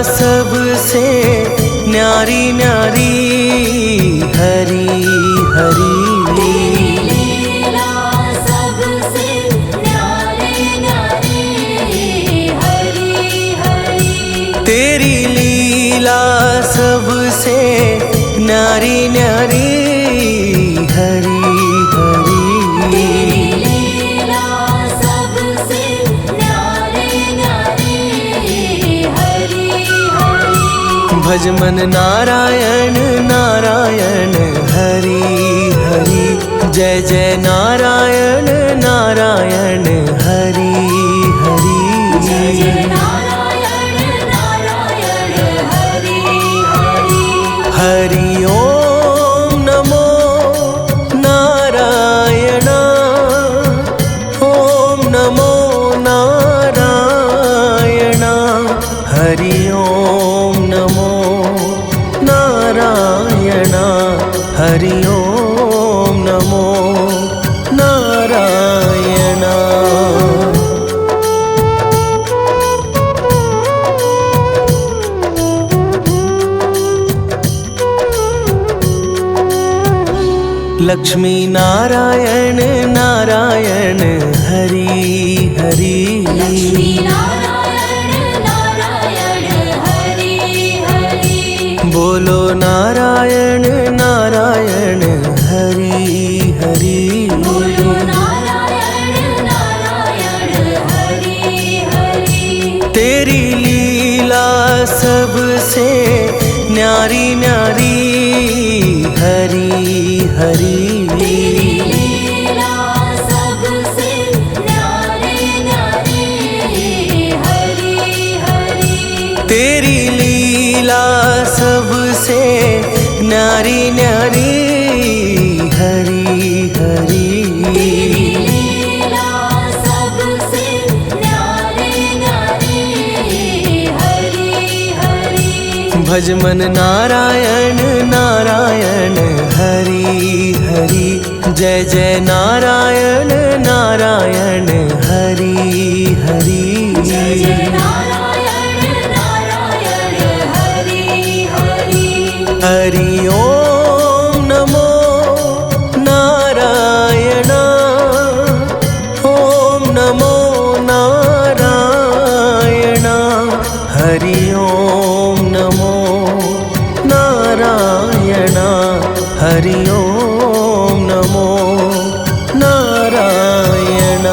सबसे न्यारी न्यारी हरी हरी। तेरी लीला सबसे न्यारी न्यारी हरी हरी। भज मन नारायण नारायण हरि हरि। जय जय नारायण नारायण हरि हरि। हरि ओम नमो नारायण। ओम नमो नारायण। हरि ओम नमो नारायण। हरि ओम नमो नारायण। लक्ष्मी नारायण नारायण हरि हरि। लक्ष्मी नारायण नारायण हरि हरि। बोलो नारायण नारायण हरि हरि। बोलो नारायण नारायण हरि हरि। तेरी लीला सबसे न्यारी न्यारी हरि हरि। तेरी लीला सबसे न्यारी न्यारी हरि हरि। भज मन नारायण नारायण हरि हरि। जय जय नारायण नारायण हरि हरि। हरि ओम नमो नारायण। ओम नमो नारायण। हरि ओम नमो नारायण। हरि ओम नमो नारायण।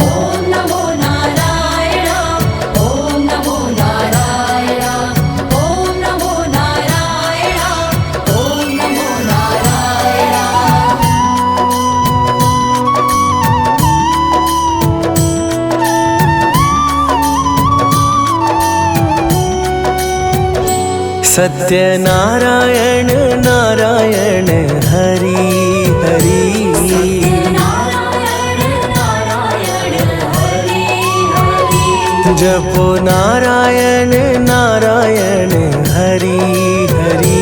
ओम नमो नारायण। ओम नमो नारायण। ओम नमो नारायण। ओम नमो नारायण। सत्य नारायण नारायण हरि हरि। नारायण नारायण हरि हरि। जपो नारायण नारायण हरि हरि।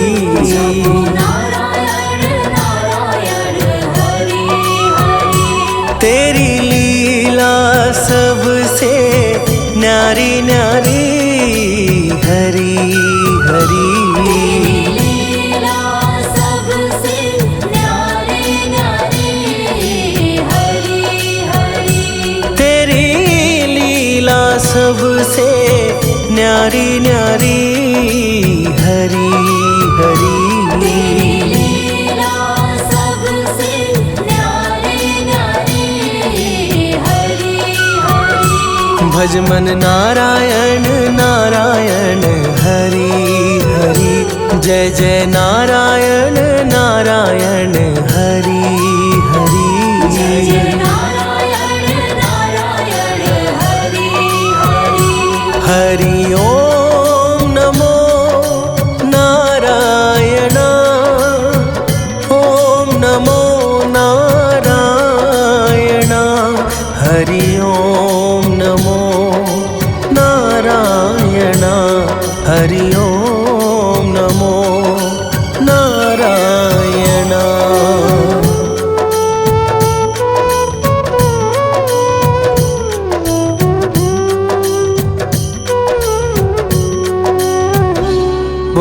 नारायण नारायण हरि हरि। तेरी लीला सबसे न्यारी न्यारी हरि हरि। तेरी लीला सबसे न्यारी न्यारी हरि हरि। भज मन नारायण नारायण हरि हरि। जय जय नारायण नारायण हरि हरि। हरि ओम नमो नारायण। ओम नमो नारायण। हरि ओम नमो नारायण। हरि ओम नमो नारायण।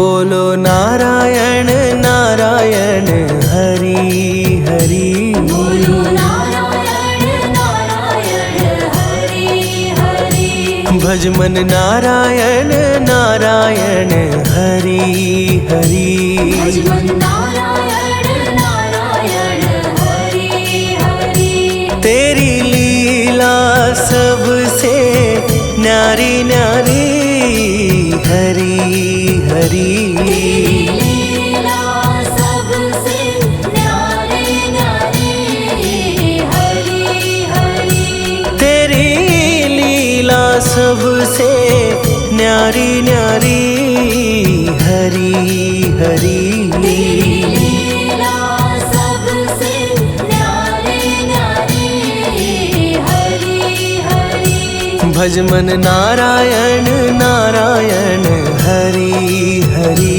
बोलो नारायण नारायण हरि हरि। बोलो नारायण नारायण हरि हरि। भज मन नारायण नारायण हरि हरि। भज मन नारायण नारायण हरि हरि। तेरी लीला सबसे न्यारी न्यारी हरि हरि। लीला सबसे न्यारी न्यारी हरि हरि। तेरी लीला सबसे न्यारी न्यारी हरि हरि। लीला सबसे न्यारी न्यारी हरि हरि। भज मन नारायण नारायण हरि हरि।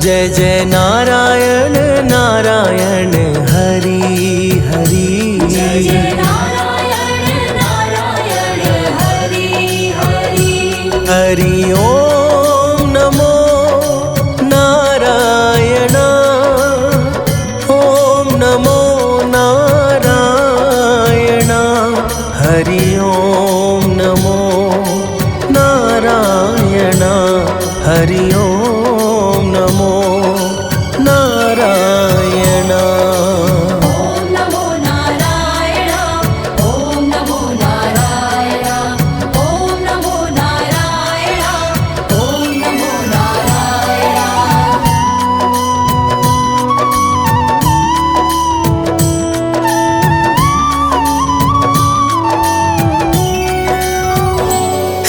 जय जय नारायण नारायण हरि हरि। जय जय नारायण नारायण हरि हरि। हरि ओम नमो नारायण। ओम नमो नारायण। हरि ओम नमो नारायण। हरि ओम नमो नारायण। ओम नमो नारायण। ओम नमो नारायण। ओम नमो नारायण। ओम नमो नारायण।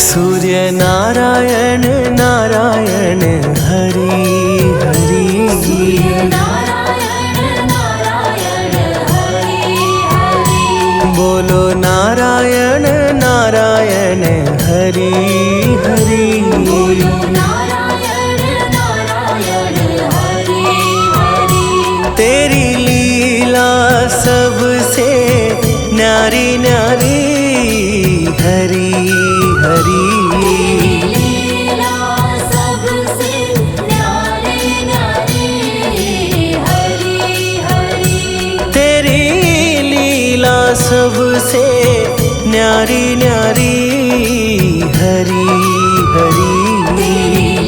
सूर्य नारायण नारायण हरि हरि। नारायण नारायण हरि हरि। बोलो नारायण नारायण हरि हरि। बोलो नारायण नारायण हरि हरि। तेरी लीला सबसे न्यारी न्यारी हरि हरि। लीला सबसे न्यारी न्यारी हरि हरि। तेरी लीला सबसे न्यारी न्यारी हरि हरि।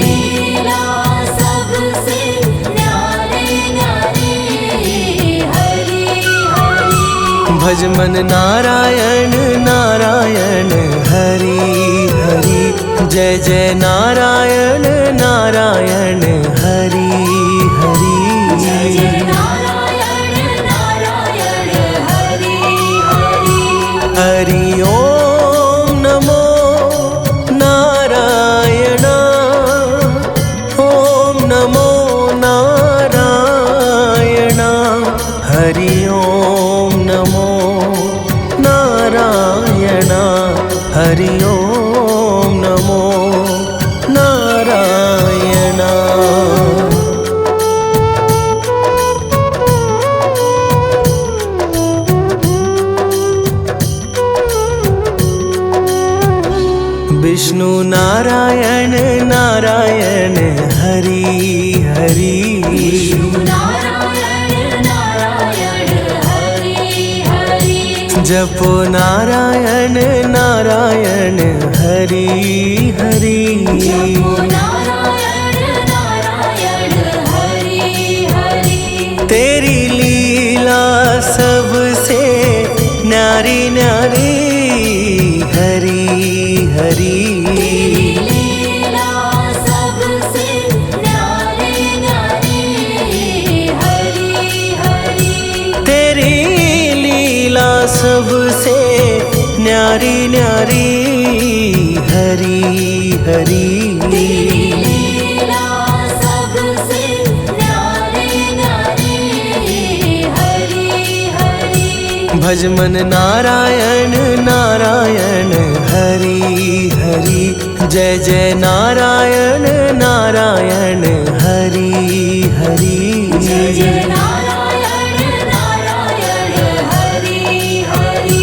लीला सबसे न्यारी न्यारी हरि हरि। भज मन नारायण नारायण हरि हरि। जय जय नारायण नारायण हरि हरि। जय जय नारायण नारायण हरि हरि। हरि ओम नमो नारायण। ओम नमो नारायण। हरि ओम नमो नारायण। हरि ओम नमो नारायण। विष्णु नारायण नारायण हरि हरि। नारायण नारायण हरि हरि। जपो नारायण नारायण हरि हरि। जपो नारायण नारायण हरि हरि। तेरी लीला सबसे न्यारी न्यारी हरि हरि। लीला सबसे न्यारी न्यारी हरि हरि। तेरी लीला सबसे न्यारी न्यारी हरि हरि। लीला सबसे न्यारी न्यारी हरि हरि। भज मन नारायण नारायण हरि हरि। जय जय नारायण नारायण हरि हरि। जय जय नारायण नारायण हरि हरि।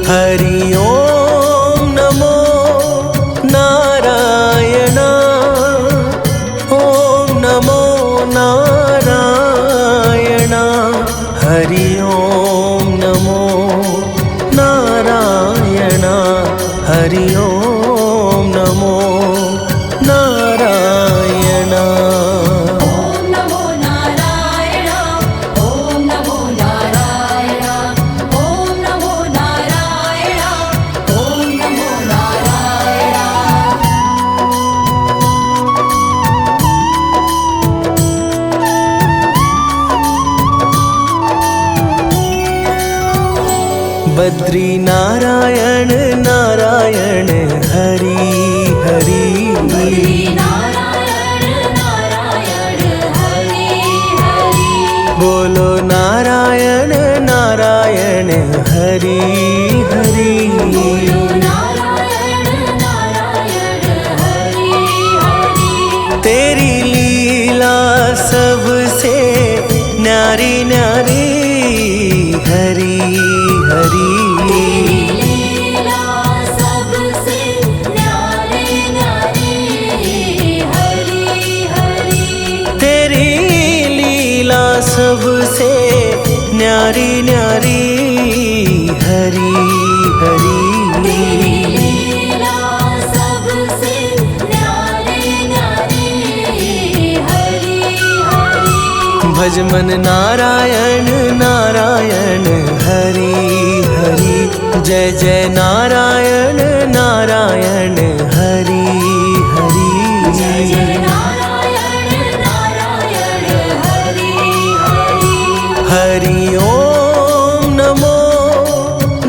हरि ओम नमो नारायण। ओम नमो बद्री नारायण नारायण हरि हरि बद्री नारायण नारायण हरि हरि बोलो नारायण नारायण हरि हरि बोलो नारायण नारायण हरि हरि तेरी लीला सबसे न्यारी न्यारी हरि हरि लीला सबसे न्यारी न्यारी हरि हरि तेरी लीला सबसे न्यारी न्यारी हरि हरि लीला सबसे न्यारी न्यारी हरि हरि भज मन नारायण नारायण हरि हरि जय जय नारायण नारायण हरि हरि जय जय नारायण नारायण हरि हरि हरि ओम नमो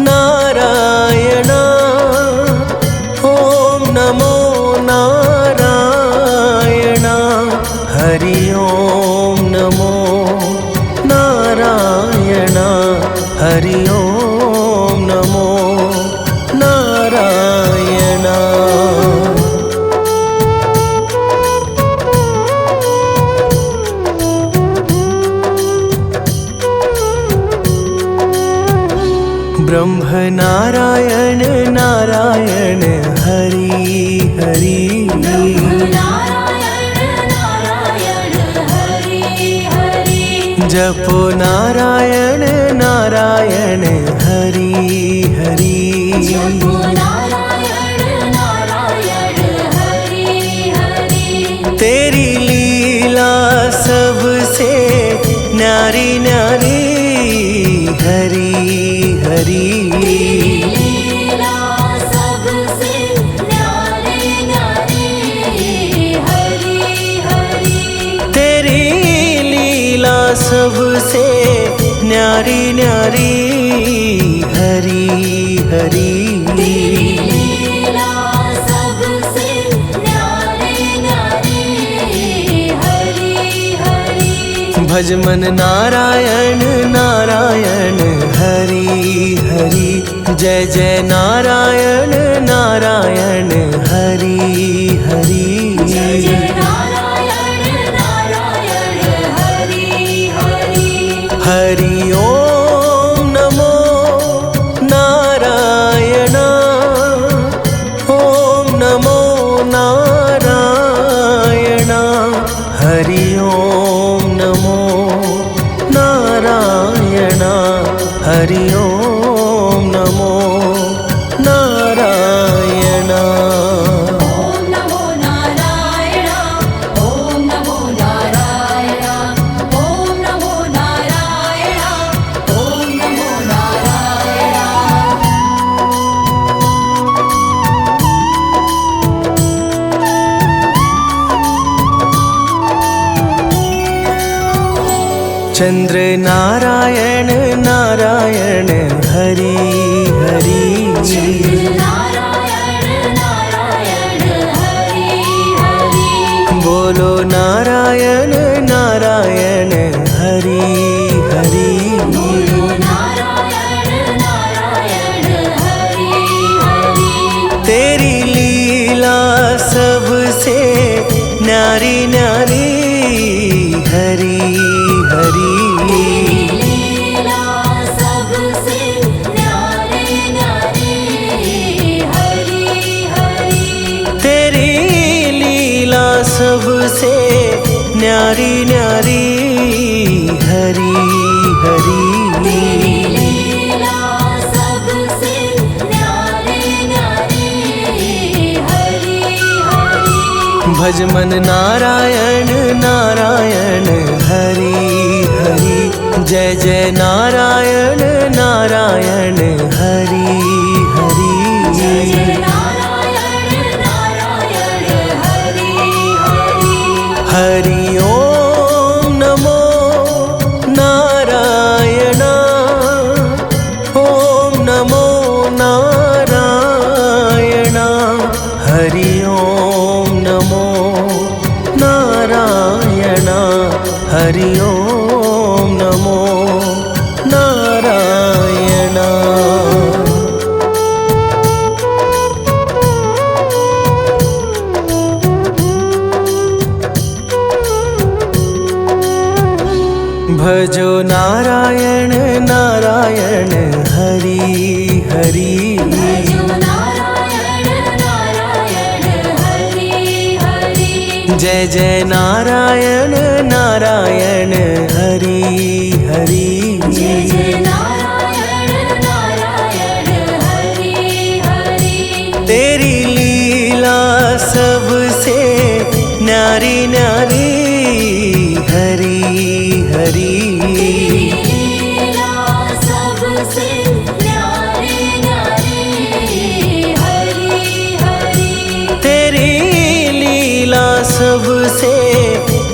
नारायण ओम नमो नारायण हरि ओम नमो नारायण हरि ओम नमो नारायण ब्रह्म नारायण नारायण हरि हरि नारायण नारायण हरि हरि जपो नारायण नारायण हरि हरि जपो नारायण नारायण हरि हरि तेरी लीला सबसे न्यारी न्यारी हरि हरि लीला सबसे न्यारी न्यारी हरि हरि तेरी लीला सबसे न्यारी न्यारी हरि हरि लीला सबसे न्यारी न्यारी हरि हरि भज मन नारायण नारायण हरि हरि जय जय नारायण नारायण हरि हरि जय जय नारायण नारायण हरि हरि हरि ओम नमो नारायण ओम नमो नारायण हरि ओम नमो नारायण हरि ओम नमो नारायण ओम नमो नारायण ओम नमो नारायण ओम नमो नारायण ओम नमो नारायण चंद्र नारायण नारायण हरि हरि नारायण नारायण हरि हरि बोलो नारायण नारायण हरि हरि बोलो नारायण नारायण हरि हरि तेरी लीला सबसे न्यारी न्यारी हरि हरि लीला सबसे न्यारी न्यारी हरि हरि तेरी लीला सबसे न्यारी न्यारी हरि हरि लीला सबसे न्यारी न्यारी हरि हरि भज मन नारायण नारायण हरि हरि जय जय नारायण नारायण हरि हरि जय जय नारायण नारायण हरि हरि हरि ओम नमो नारायण ओम नमो हरि ओम नमो नारायण हरि ओम नमो नारायण। भजो नारायण नारायण हरि हरि। भजो नारायण नारायण हरि हरि। जय जय नारायण नारायण हरि हरि। जय जय नारायण नारायण हरि हरि। तेरी लीला सबसे न्यारी न्यारी हरि हरि। लीला सबसे न्यारी न्यारी हरि हरि। तेरी लीला सबसे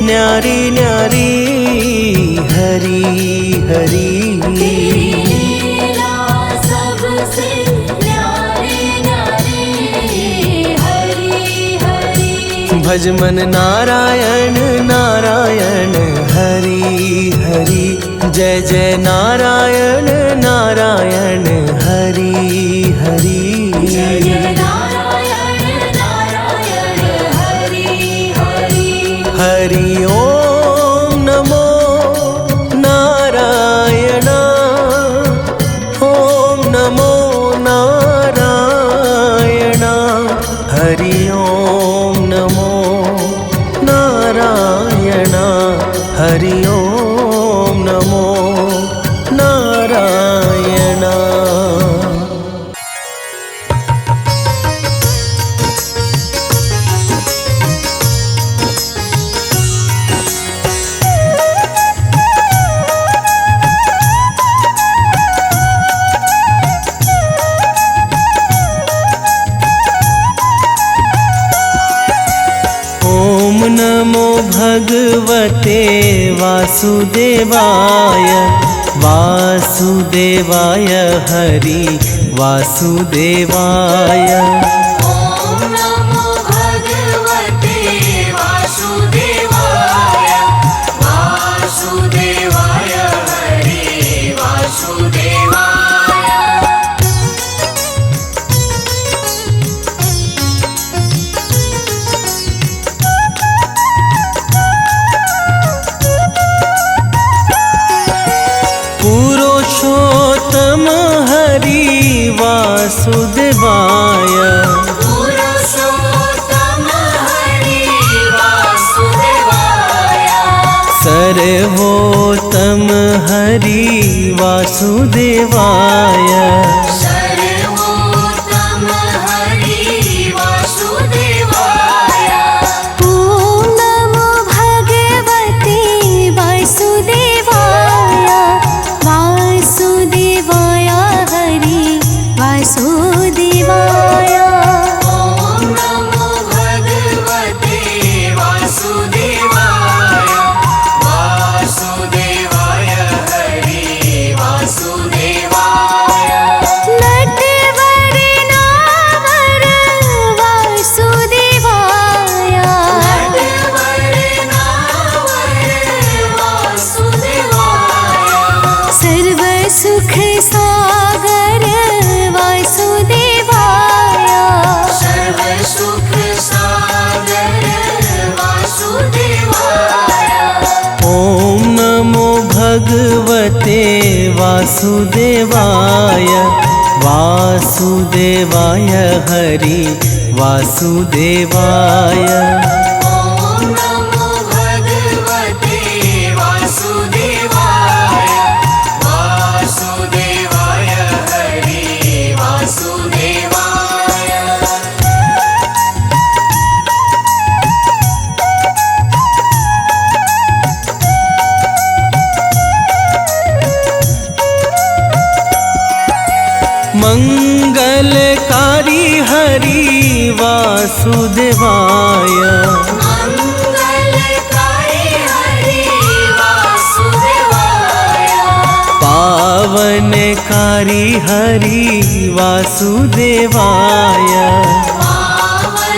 न्यारी न्यारी हरि हरि। लीला सबसे न्यारी न्यारी हरि हरि। भज मन नारायण नारायण हरि हरि। जय जय नारायण नारायण हरि हरि। जय जय नारायण नारायण हरि हरि। हरि ओम नमो नारायण ओम नमो नारायण। हरि ओम नमो नारायण हरि ओम नमो नारायण। ओम नमो भगवते वासुदेवाय वासुदेवाय हरि वासुदेवाय। ॐ नमो भगवते वासुदेवाय वासुदेवाय हरि वासुदेवाय। पुरुषोत्तम हरि वासुदेवाय। पुरुषोत्तम हरि वासुदेवाय। सर्वोत्तम हरि वासुदेवाय। सर्वोत्तम हरि वासुदेवाय। ॐ नमो भगवते वासुदेवाय वासुदेवाय हरि वासुदेवाय। ॐ नमो भगवते वासुदेवाय वासुदेवाय हरि वासुदेवाय। नटवर नावर वासुदेवाय। नटवर नावर वासुदेवाय। सर्व सुख सागर वासुदेवाय। सर्व सुख सागर वासुदेवाय। ओम नमो भगवते वासुदेवाय वासुदेवाय हरि वासुदेवाय। ॐ नमो भगवते वासुदेवाय वासुदेवाय हरि वासुदेवाय। मंगलकारी हरि वासुदेवाय। मंगलकारी हरि वासुदेवाय। पावनकारी हरि वासुदेवाय। पावनकारी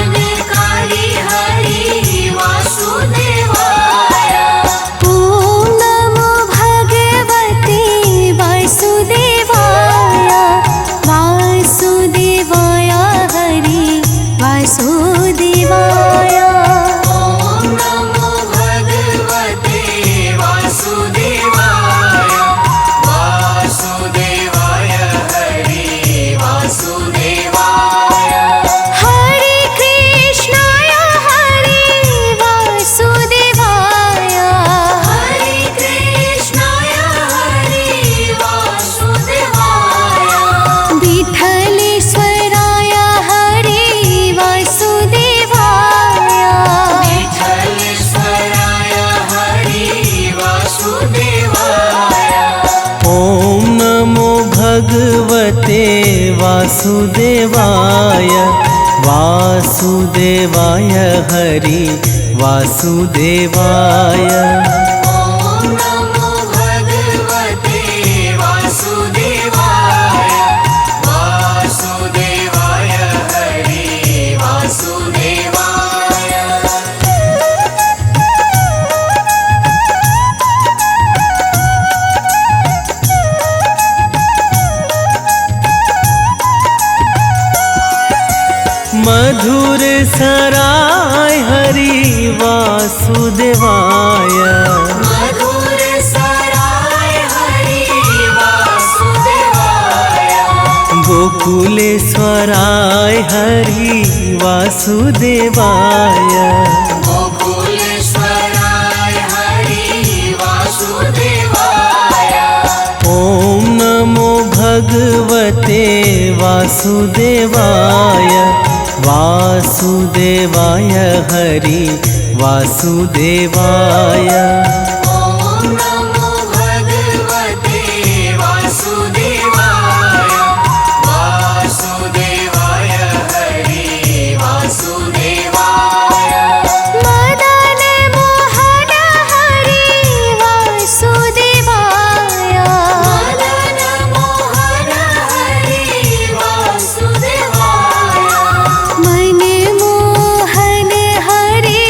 वासुदेवाय ॐ नमो भगवते वासुदेवाय वासुदेवाय हरि वासुदेवाय हरे कृष्णाय हरे वासुदेवाय हरे कृष्णाय हरे वासुदेवाय विठ्ठलेश्वराय हरे वासुदेवाय विठ्ठलेश्वराय हरि वासुदेवाय ॐ नमो भगवते वासुदेवाय वासुदेवाय हरि वासुदेवाय ॐ नमो भगवते वासुदेवाय वासुदेवाय हरि वासुदेवाय मधुर सराय हरि वासुदेवाय मधुर सराय हरि वासुदेवाय गोकुलेश्वराय हरि वासुदेवाय गोकुलेश्वराय हरि वासुदेवाय ॐ नमो भगवते वासुदेवाय वासुदेवाय हरि वासुदेवाय ॐ नमो भगवते वासुदेवाय वासुदेवाय हरि वासुदेवाय मदन मोहन हरे वासुदेवाय मदन मोहन हरि वासुदेवाय मनमोहन हरे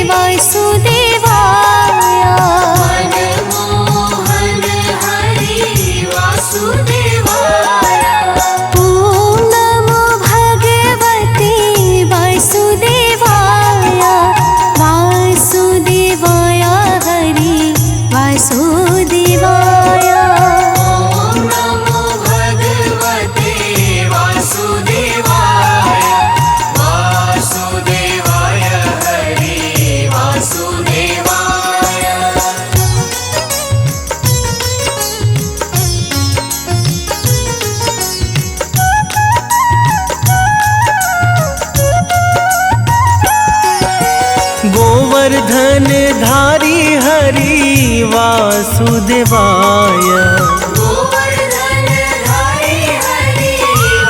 वासुदेवाय मनमोहन हरि वासुदेवाय ॐ नमो भगवते वासुदेवाय वासुदेवाय हरि वासुदेवाय ॐ नमो भगवते वासुदेवाय वासुदेवाय हरि वासुदेवाय गोवर्धन धारी हरि वासुदेवाय गोवर्धन धारी हरि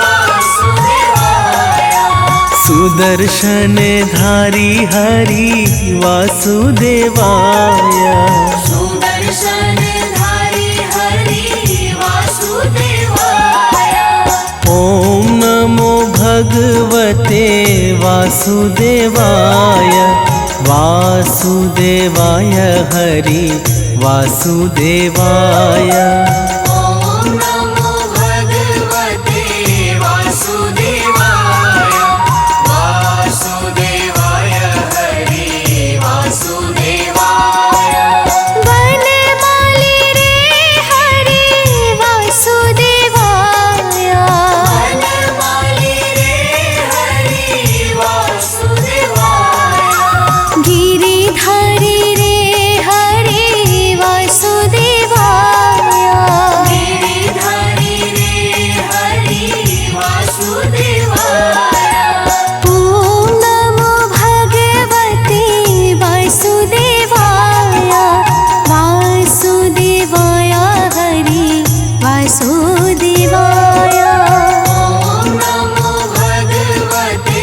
वासुदेवाय सुदर्शन धारी हरि वासुदेवाय सुदर्शन धारी हरि वासुदेवाय ॐ नमो भगवते वासुदेवाय वासुदेवाय हरि वासुदेवाय ॐ नमो भगवते वासुदेवाय वासुदेवाय हरि वासुदेवाय वनमाली रे हरे वासुदेवाय वनमाली रे हरि वासुदेवाय गिरिधारी रे हरे वासुदेवाय गिरिधारी रे हरि वासुदेवाय ॐ नमो भगवते वासुदेवाय वासुदेवाय हरि वासुदेवाय ॐ नमो भगवते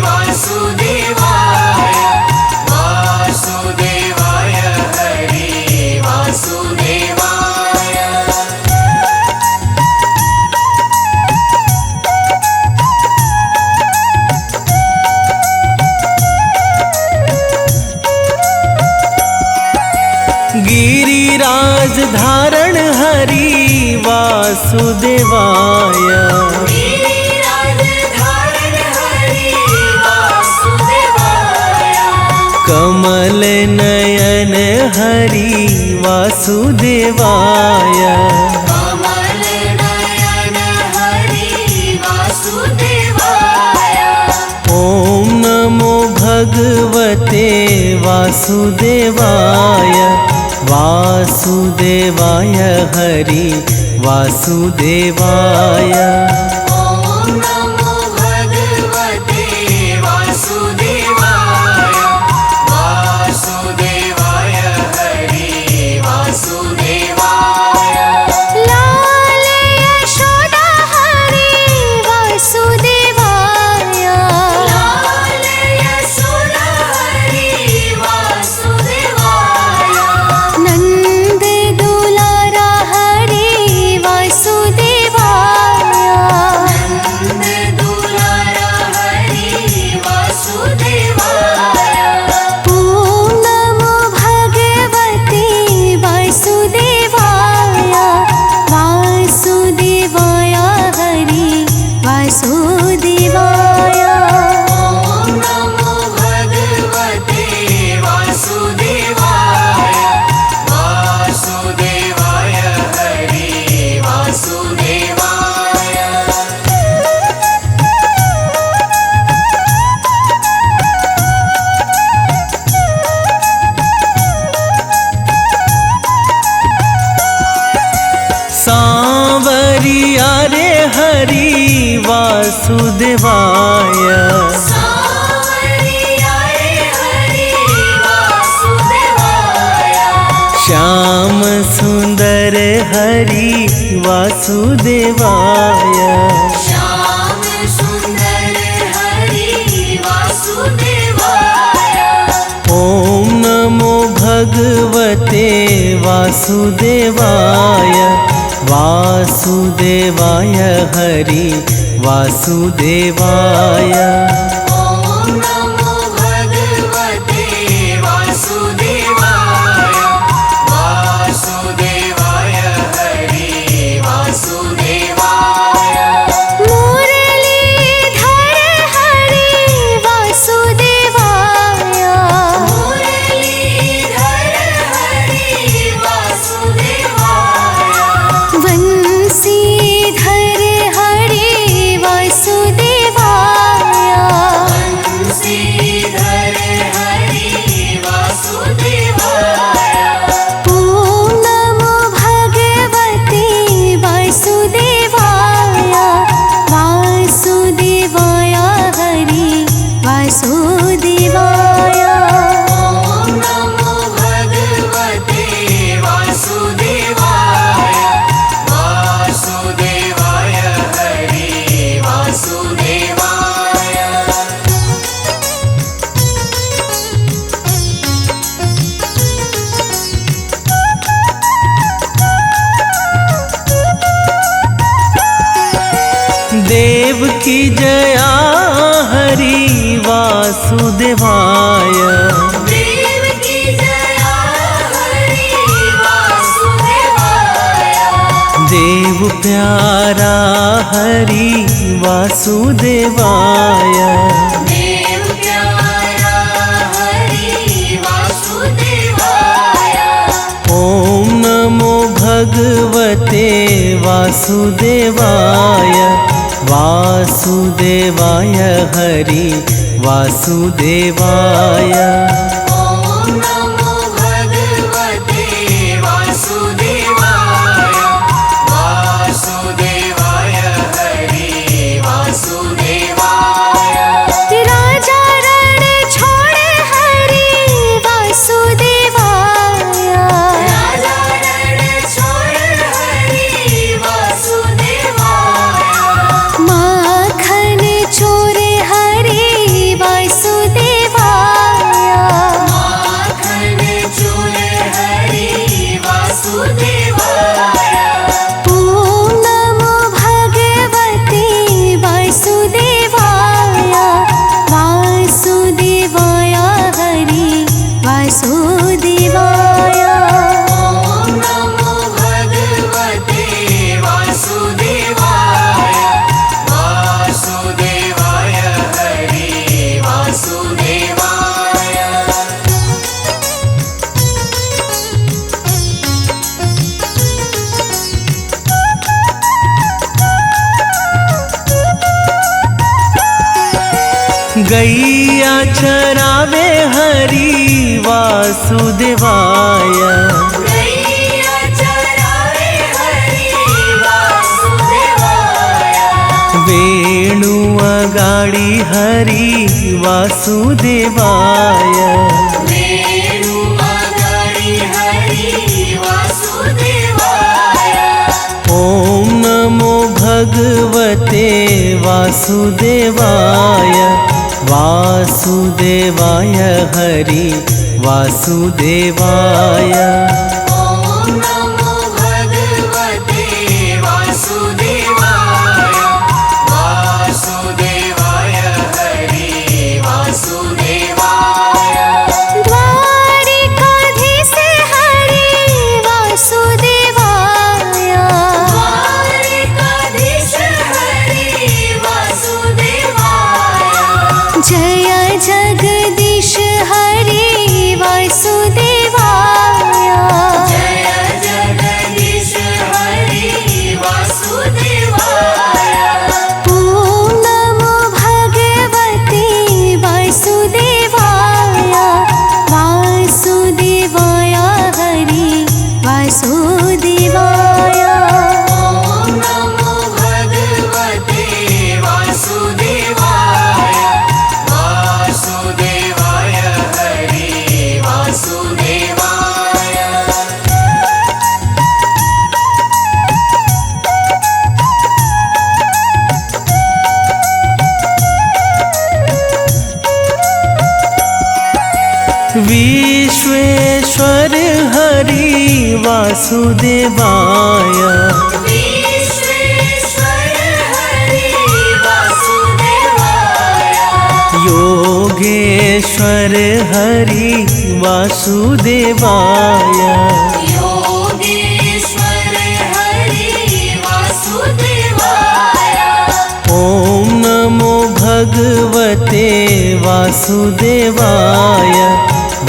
वासुदेवाय वासुदेवाय हरि वासुदेवाय गिरिराज धारण हरि वासुदेवाय गिरिराज धारण हरि वासुदेवाय कमल नयन हरि वासुदेवाय। कमल नयन हरि वासुदेवाय। ॐ नमो भगवते वासुदेवाय। वासुदेवाय हरि वासुदेवाय। ॐ नमो भगवते वासुदेवाय। वासुदेवाय हरि वासुदेवाय। लाल यशोदा हरि वासुदेवाय। लाल यशोदा हरि वासुदेवाय। नंद दुलारा हरि वासुदेवाय। नंद दुलारा हरि वासुदेवाय। ॐ नमो भगवते वासुदेवाय। वासुदेवाय हरि वासुदेवाय। ॐ नमो भगवते वासुदेवाय। वासुदेवाय हरि वासुदेवाय। सांवरिया रे हरि वासुदेवाय। सांवरिया रे हरि वासुदेवाय। श्याम सुंदर हरि वासुदेवाय। श्याम सुंदर हरि वासुदेवाय। ॐ नमो भगवते वासुदेवाय। वासुदेवाय हरि वासुदेवाय। ॐ नमो भगवते वासुदेवाय। वासुदेवाय हरि वासुदेवाय। मुरलीधर हरि वासुदेवाय। मुरलीधर हरि वासुदेवाय। वंशीधर हरि वासुदेवाय। वंशीधर हरि वासुदेवाय। ॐ नमो भगवते वासुदेवाय। वासुदेवाय हरि वासुदेवाय। ॐ नमो भगवते वासुदेवाय। वासुदेवाय हरि वासुदेवाय। देव की जया हरि वासुदेवाय। देव की जया हरि वासुदेवाय। देव प्यारा हरि वासुदेवाय। देव प्यारा हरि वासुदेवाय। ॐ नमो भगवते वासुदेवाय। वासुदेवाय हरि वासुदेवाय। ॐ नमो भगवते वासुदेवाय। वासुदेवाय हरि वासुदेवाय। राजा रण छोड़ हरि वासुदेवाय। राजा रण छोड़ हरि वासुदेवाय। माखन चोर हरि वासुदेवाय। गैया चरावे हरि वासुदेवाय। गैया चरावे हरि वासुदेवाय। वेणु अगाड़ी हरि वासुदेवाय। वेणु अगाड़ी हरि वासुदेवाय। ओम नमो भगवते वासुदेवाय। वासुदेवाय हरि वासुदेवाय। ओम नमो भगवते वासुदेवाय। वासुदेवाय हरि वासुदेवाय। द्वारिकाधीश हरि वासुदेवाय। द्वारिकाधीश हरि वासुदेवाय। जय जगदीश हरि वासुदेवाय। जय जगदीश हरि वासुदेवाय। ओम नमो भगवते वासुदेवाय। वासुदेवाय हरि वासुदेवाय। ओम नमो भगवते वासुदेवाय। वासुदेवाय हरि वासुदेवाय। विश्वेश्वर हरि वासुदेवाय। विश्वेश्वर हरि वासुदेवाय। योगेश्वर हरि वासुदेवाय। योगेश्वर हरि वासुदेवाय। ओम नमो भगवते वासुदेवाय।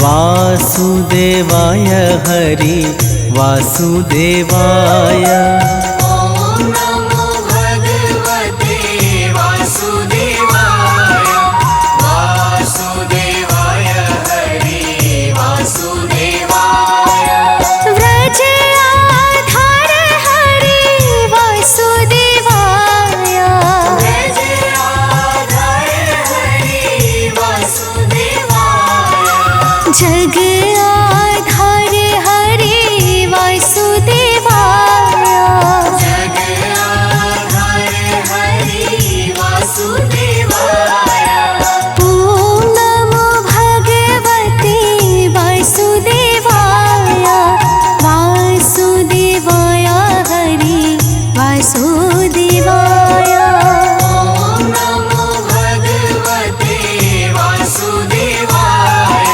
वासुदेवाय हरि वासुदेवाय। ओम नमो भगवते वासुदेवाय। वासुदेवाय हरि वासुदेवाय। व्रज आधार हरि वासुदेवाय। व्रज आधार हरि वासुदेवाय। जग आधार हरि वासुदेवाय। जग आधार हरि वासुदेवाय। ओम नमो भगवते वासुदेवाय। वासुदेवाय हरि वासुदेवाय। ओम नमो भगवते वासुदेवाय।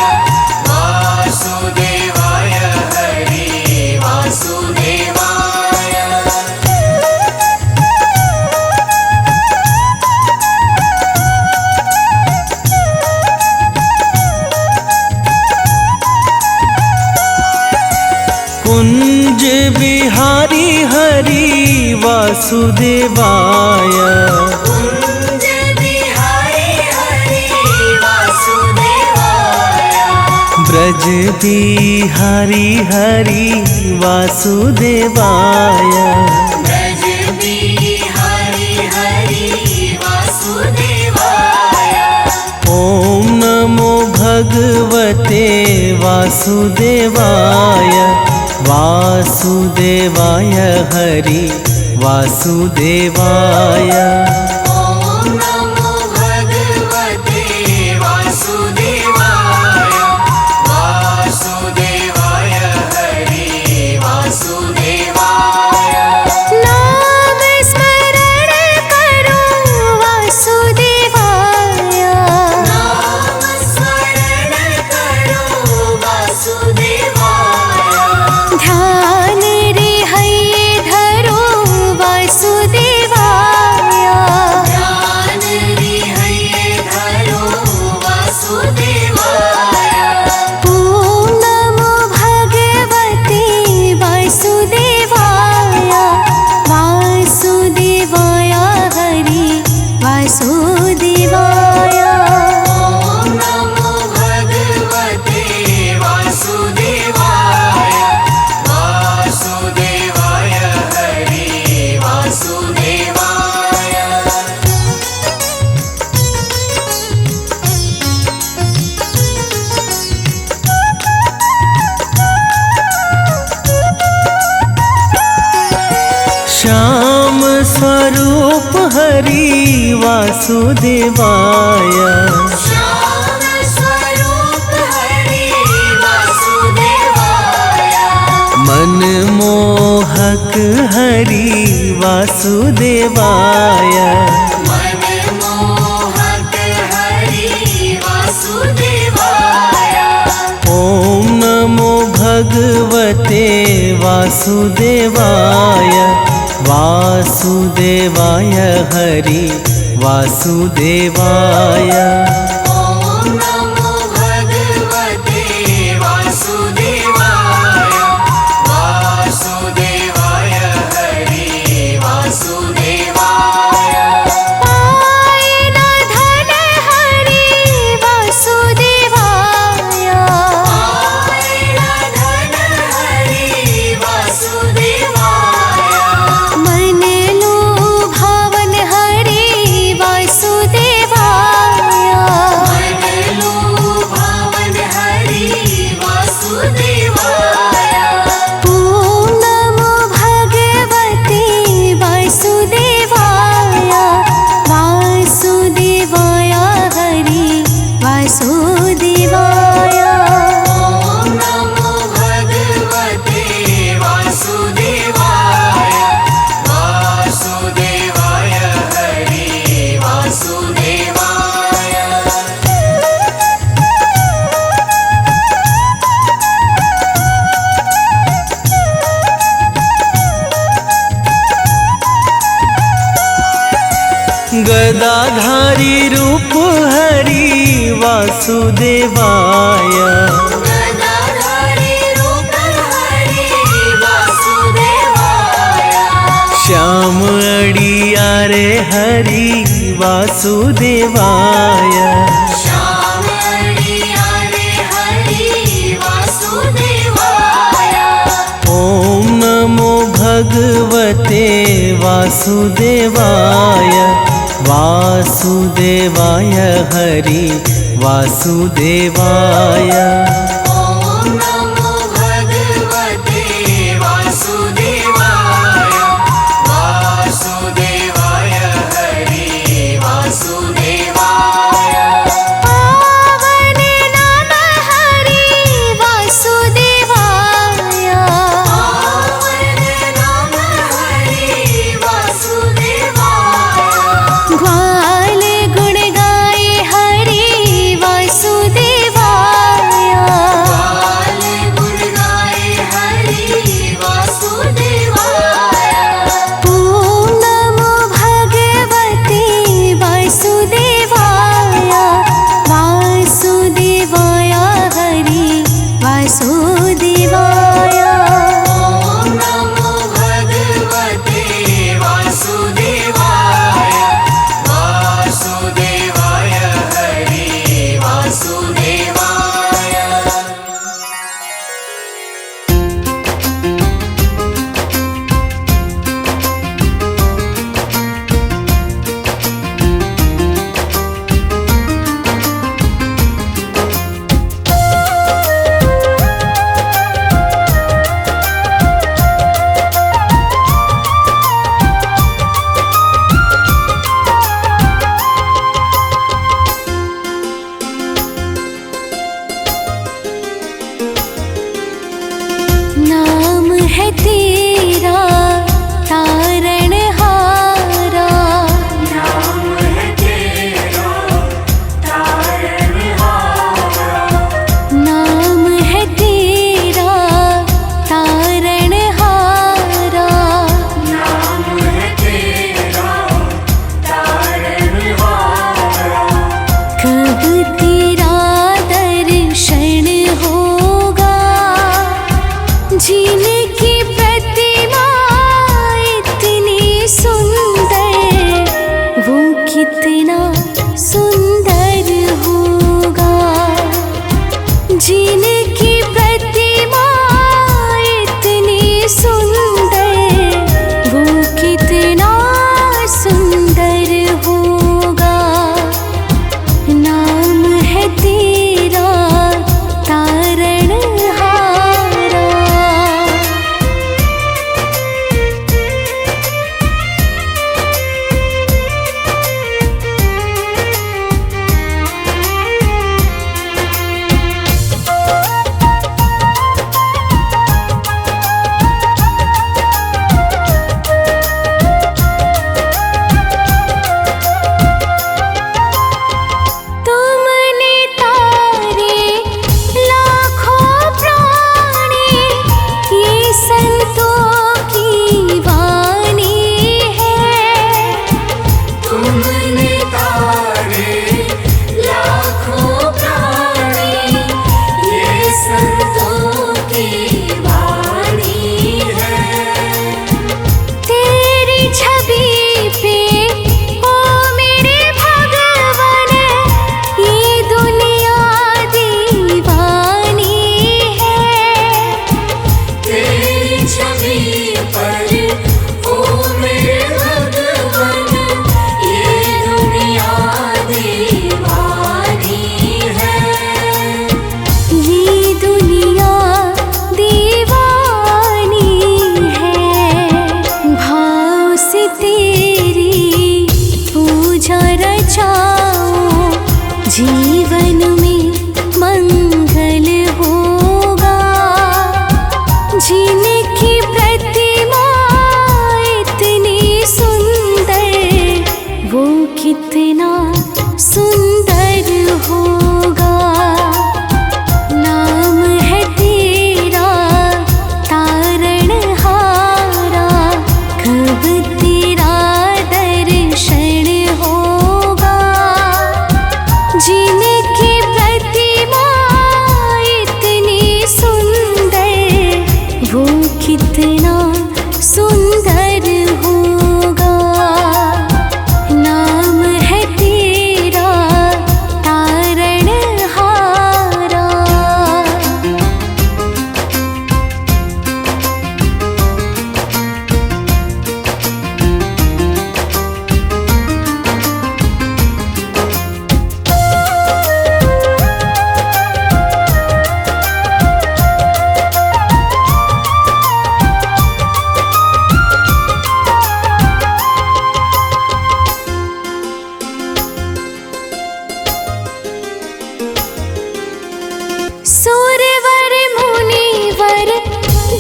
वासुदेवाय हरि वासुदेवाय। कुंज बिहारी हरि वासुदेवाय। कुंज बिहारी हरि वासुदेवाय। ब्रज बिहारी हरि वासुदेवाय। ब्रज बिहारी हरि वासुदेवाय। ओम नमो भगवते वासुदेवाय। वासुदेवाय हरि वासुदेवाय। ओम नमो भगवते वासुदेवाय। वासुदेवाय हरि वासुदेवाय। नाम स्मरण करो वासुदेवाय। नाम स्मरण करो वासुदेवाय। ध्यान रे है धरो वासुदेवाय। श्याम स्वरूप हरि वासुदेवाय श्याम स्वरूप हरि वासुदेवाय मनमोहक हरि वासुदेवाय मनमोहक हरि वासुदेवाय ॐ नमो भगवते वासुदेवाय वासुदेवाय हरि वासुदेवाय ॐ नमो भगवते वासुदेवाय वासुदेवाय हरि वासुदेवाय पाय न धन हरि वासुदेवाय धन हरि वासुदेवाय मन लुभावन हरि वासुदेवाय मनलुभावन हरि वासुदेवाय ॐ नमो भगवते वासुदेवाय वासुदेवाय हरि वासुदेवाय ॐ नमो भगवते वासुदेवाय वासुदेवाय हरि वासुदेवाय गदाधारी रूप हरि वासुदेवाय गदाधारी रूप हरि वासुदेवाय श्याम अड़ियारे हरि वासुदेवाय श्याम अड़ियारे हरि वासुदेवाय ॐ नमो भगवते वासुदेवाय वासुदेवाय हरि वासुदेवाय ॐ नमो भगवते वासुदेवाय वासुदेवाय हरि वासुदेवाय पावन नाम हरि वासुदेवाय पावन नाम हरि वासुदेवाय ग्वाल गुण गाए हरि वासुदेवाय बाल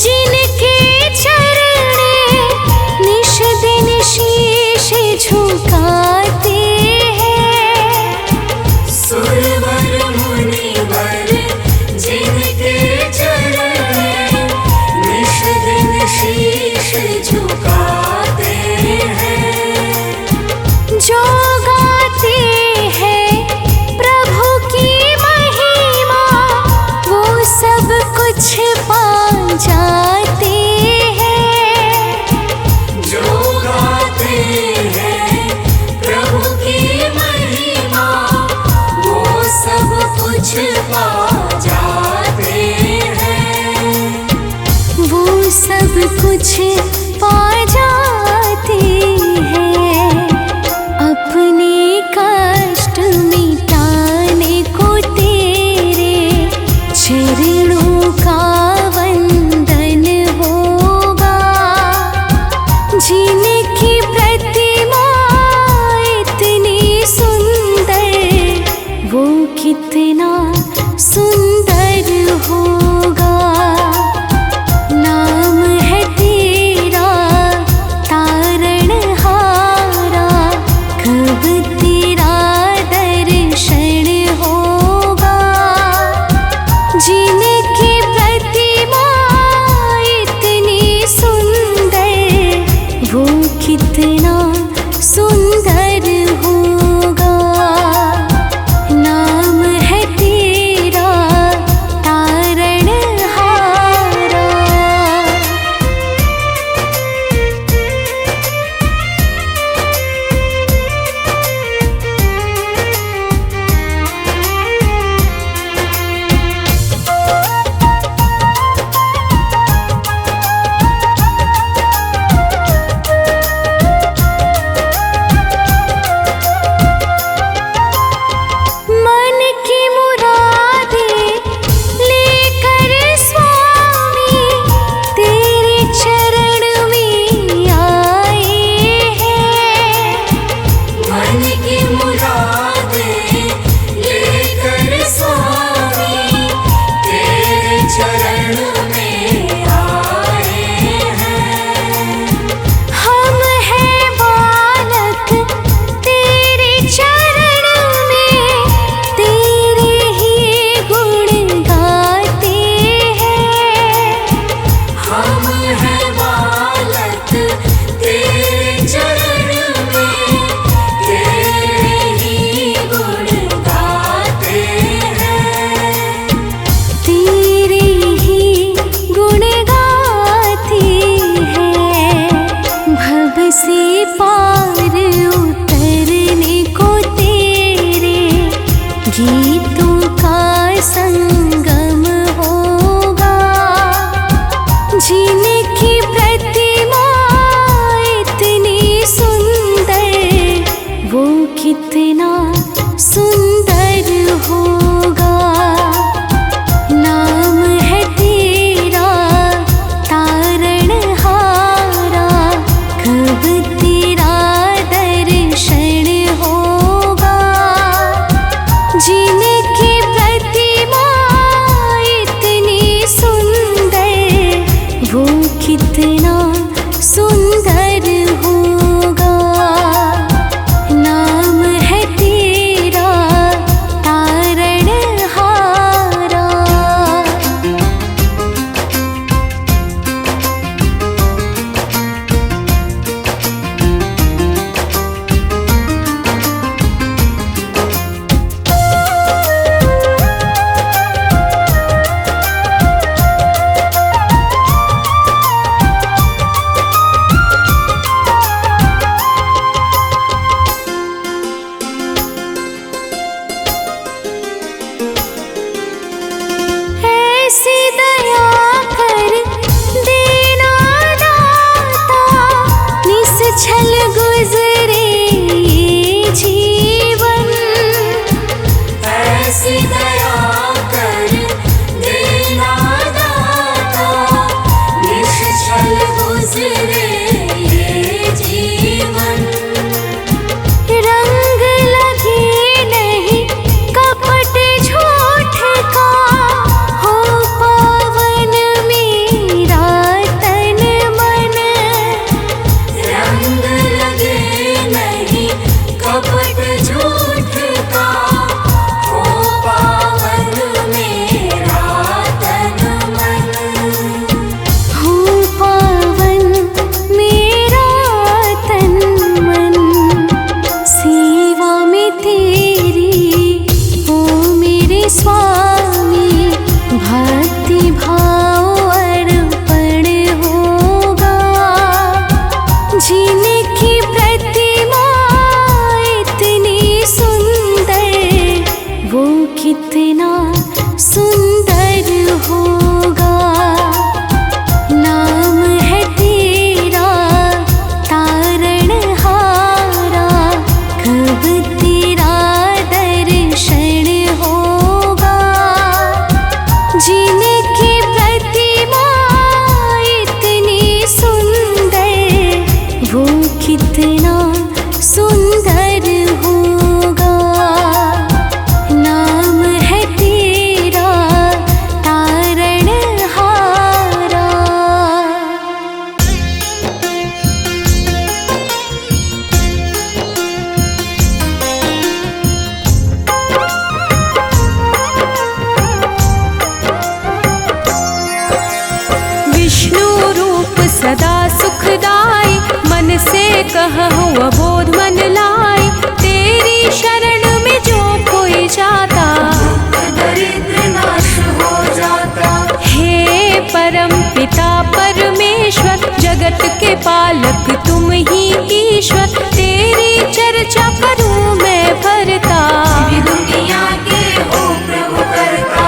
जिनके चरणे निश दिन शीश झुकाते हैं। सुरवर मुनिवर जिनके चरण निश दिन शीश झुकाते हैं। जो गाते हैं प्रभु की महिमा वो सब कुछ पा जाते हैं। जो गाते हैं प्रभु की महिमा वो सब कुछ पा जाते हैं। वो सब कुछ पा जाते हैं। अपने कष्ट मिटाने को तेरे चरणों का वंदन होगा। जिनकी प्रतिमा इतनी सुंदर वो कितना सुंदर होगा। नाम है तेरा तारणहारा, कब तेरा दर्शन होगा। जिनकी प्रतिमा इतनी सुंदर वो कितना सुंदर होगा। नाम है तेरा तारणहारा, कहूँ अबोध मन लाए, तेरी शरण में जो कोई जाता दरिद्र नाश हो जाता। हे परम पिता परमेश्वर, जगत के पालक तुम ही ईश्वर, तेरी चर्चा करूं मैं भरता। दुनिया के हो प्रभु करता।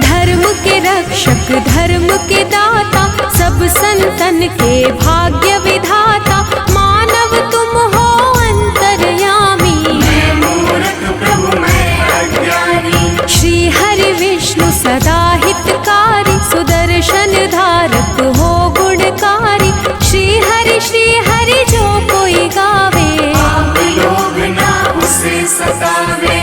धर्म के रक्षक धर्म के दाता, सब संतन के भाग्य विधाता, मानव तुम हो अंतर्यामी। मैं मूर्ख प्रभु मैं अज्ञानी। श्री हरि विष्णु सदा हितकारी, सुदर्शन धारक हो गुणकारी। श्री हरि जो कोई गावे, पाप लोग ना उसे सतावे।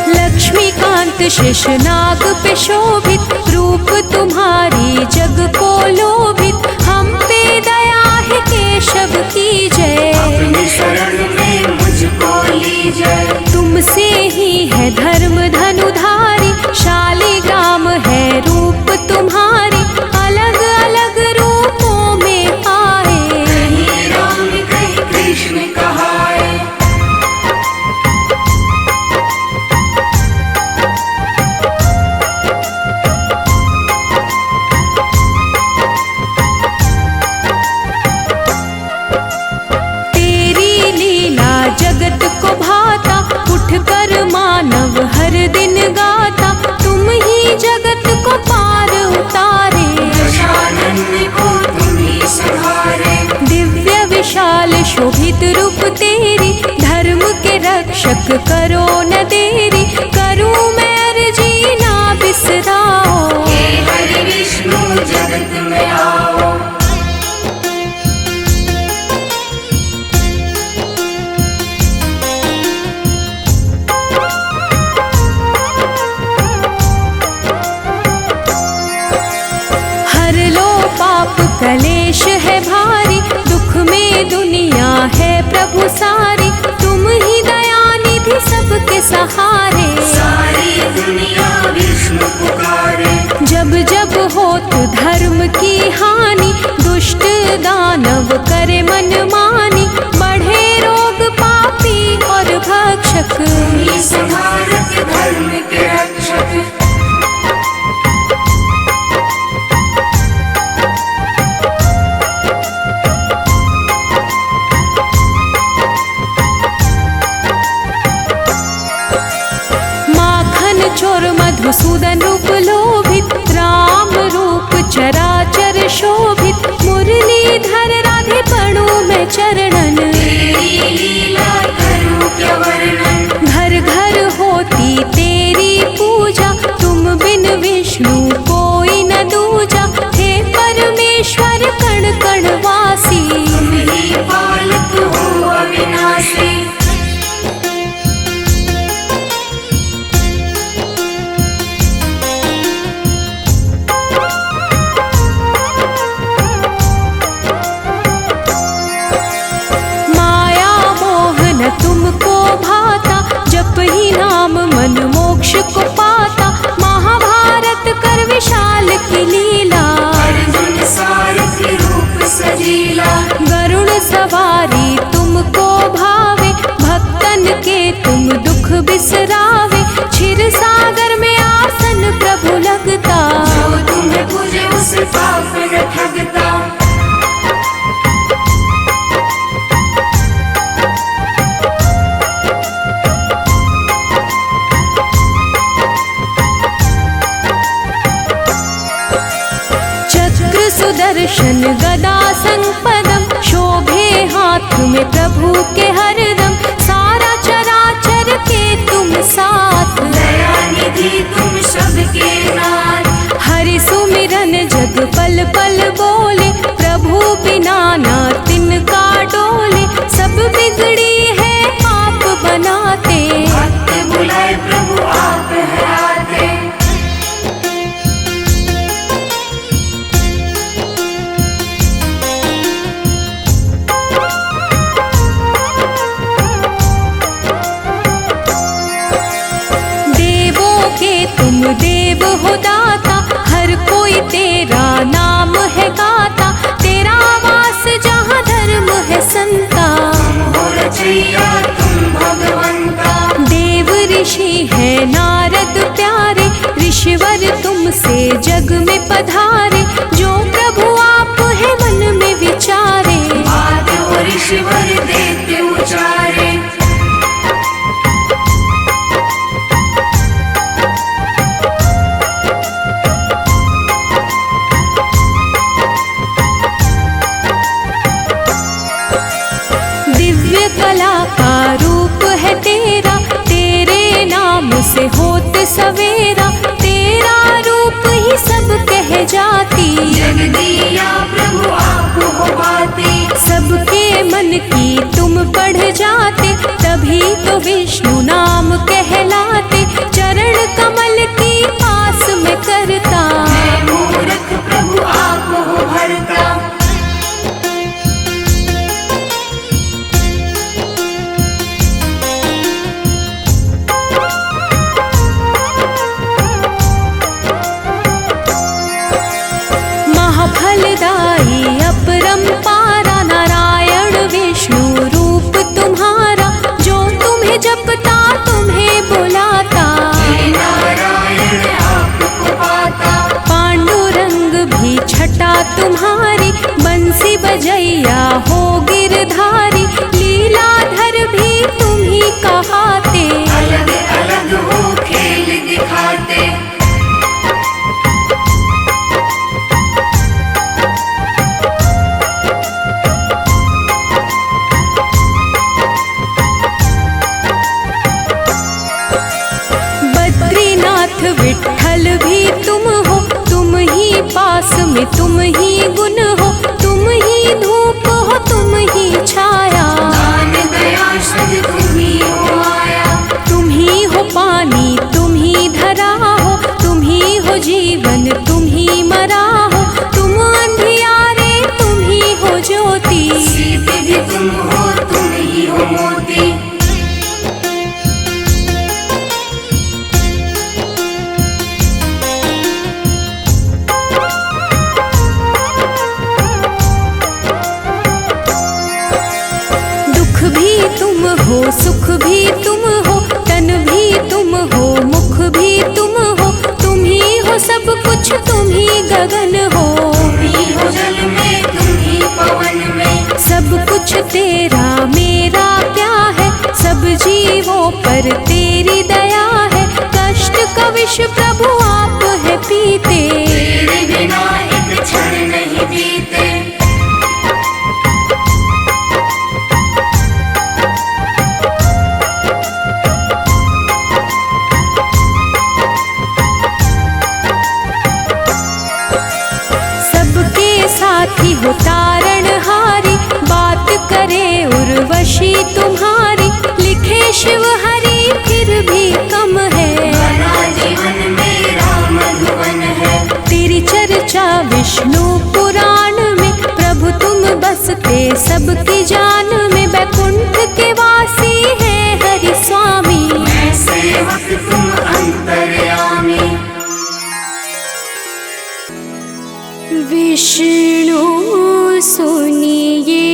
लक्ष्मीकांत शेषनाग पे शोभित, रूप तुम्हारी जग को लोभित। हम पे दया है केशव की जय, अपनी शरण में मुझको लीजिए। तुमसे ही है धर्म धनुधारी, शालिग्राम है रूप तुम्हारी। अलग अलग रूपों में आए, कहीं राम कहीं कृष्ण कहाए। तेरी लीला जगत को भाता, उठ कर मानव हर दिन गाता। तुम ही जगत को पार उतारे, दशानन को तुम ही संहारे। दिव्य विशाल शोभित रूप तेरी, धर्म के रक्षक करो न देरी। करूं मैं अर्जी ना बिसराओ, हे हरि विष्णु जगत में आओ। हर लो पाप कलेश है भारी, दुख में दुनिया है प्रभु सारी। तुम ही दया निधि सबके सहारे, सारी दुनिया विष्णु पुकारे। जब जब होत धर्म की हानि, दुष्ट दानव करे मनमानी। बढ़े रोग पापी और भक्षक, ही संहारक धर्म के रक्षक। माखन चोर मधुसूदन रूप लोभित, राम रूप चराचर शोभित। मुरलीधर राधे पढ़ू मैं चरणन, तेरी लीला करूं क्या वर्णन। घर घर होती तेरी पूजा, तुम बिन विष्णु कोई न दूजा। हे परमेश्वर कण कण वासी, तुम ही पालक हो अविनाशी। माया मोह न तुमको भाता, जप ही नाम मन मोक्ष को पाता। महाभारत कर विशाल की लीला, अर्जुन सारथी रूप सजीला। गरुड़ सवारी तुमको भावे, भक्तन के तुम दुख बिसरावे। क्षीर सागर में आसन प्रभु लगता, जो तुम्हें पूजे उसे पाप न ठगता। चक्र सुदर्शन गदा संपदम, शोभे हाथ में प्रभु के हरदम। सारा चराचर के तुम साथ, दया निधि तुम सबके नाथ। हरि सुमिरन जग पल पल बोले, प्रभु बिना ना तिनका डोले। सब बिगड़ी है पाप बनाते, भक्त बुला तुमसे जग में पधारे, जो प्रभु आप है मन में विचारे। बात और ईश्वर देते उचारे। दिव्य कला का रूप है तेरा, तेरे नाम से होत सवेरा। तेरा रूप ही सब कह जाती, जग दिया प्रभु आप हो बाते। सबके मन की तुम पढ़ जाते, तभी तो विष्णु नाम कहलाते। चरण कमल की पास में करता, मैं मूर्ख प्रभु आप हो भरता। फलदाई अपरंपारा, नारायण विष्णु रूप तुम्हारा। जो तुम्हें जपता तुम्हें बुलाता, हे नारायण आपको पाता। पांडुरंग भी छटा तुम्हारी, बंसी बजैया हो गिरधारी। लीलाधर भी तुम ही कहाते, अलग अलग हो खेल दिखाते। विठ्ठल भी तुम हो, तुम ही पास में तुम ही गुण हो। तुम ही धूप हो तुम ही छाया, दान दया सद तुम ही हो आया। तुम ही हो पानी तुम ही धरा हो, तुम ही हो जीवन तुम ही मरा हो। तुम अंधियारे तुम ही हो ज्योति, सीते भी तुम हो तुम ही हो मोती। तुम हो सुख भी तुम हो, तन भी तुम हो मुख भी तुम हो। तुम ही हो सब कुछ तुम ही गगन हो, तुम ही हो जल में तुम ही पवन में। सब कुछ तेरा मेरा क्या है, सब जीवों पर तेरी दया है। कष्ट का विष प्रभु आप है पीते, तेरे बिना एक क्षण नहीं बीते। साथी हो तारणहारी, बात करे उर्वशी तुम्हारी। लिखे शिव हरि फिर भी कम है, बना जीवन मेरा मधुबन है। तेरी चर्चा विष्णु पुराण में, प्रभु तुम बसते सबकी जान में। वैकुंठ के वासी है हरि स्वामी, मैं सेवक तुम अंतर्यामी। विष्णु सुनिए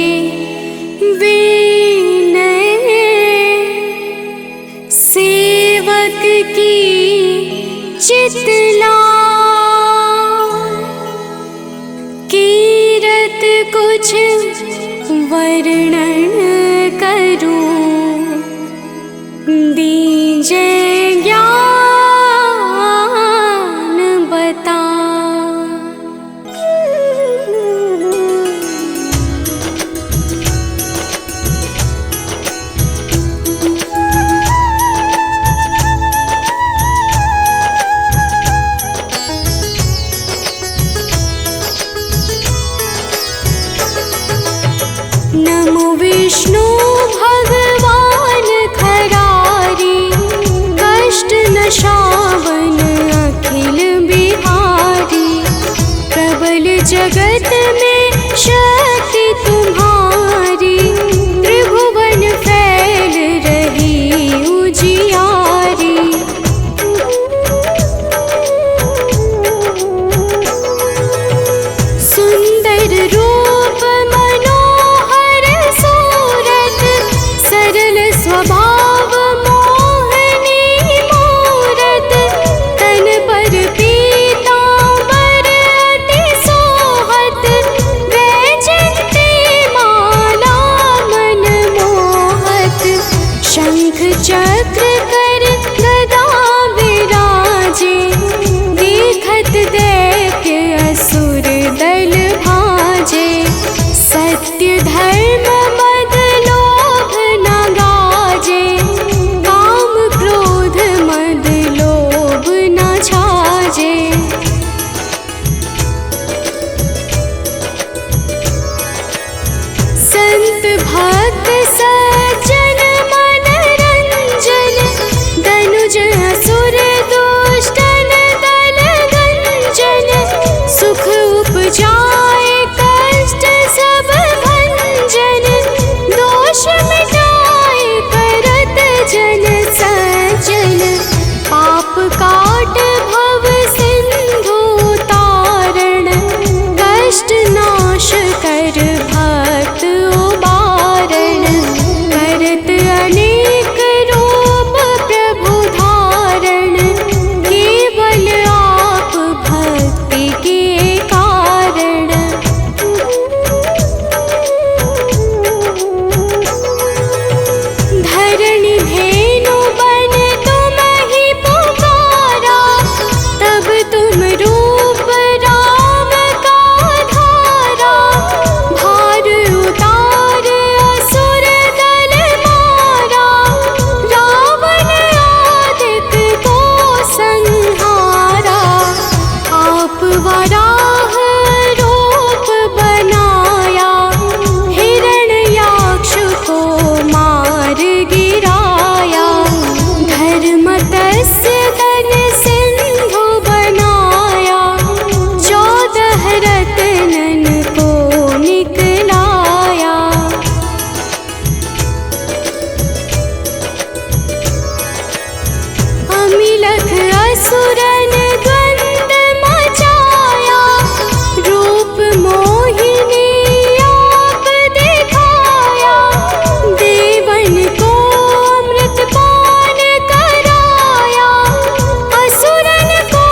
विनय, सेवक की चितला। कीरत कुछ वर्णन करूं, दीजे ज्ञान बता। नमो विष्णु भगवान खरारी, कष्ट नशावन अखिल बिहारी। प्रबल जगत में शक्ति तुम्हारी, त्रिभुवन फैल रही उजियारी। सुंदर रूप मनोहर सूरत, नाश कर भक्त उबारण, करत अनेक रूप प्रभु धारण, केवल आप भक्ति के कारण। धरणि धेनु बन तुम ही पुकारा, तब तुम रूप राम का धारा, भार उतार असुर दल मारा, रावण आदित्य को संहारा। आप वराह रूप बनाया, हिरण्याक्ष को मार गिराया, धर्मतस्य तन सिंधु बनाया, 14 रत्नन को निकलाया। अमिलख असुरन द्वंद मचाया, रूप मोहिनी आप दिखाया, देवन को अमृत पान कराया, असुरन को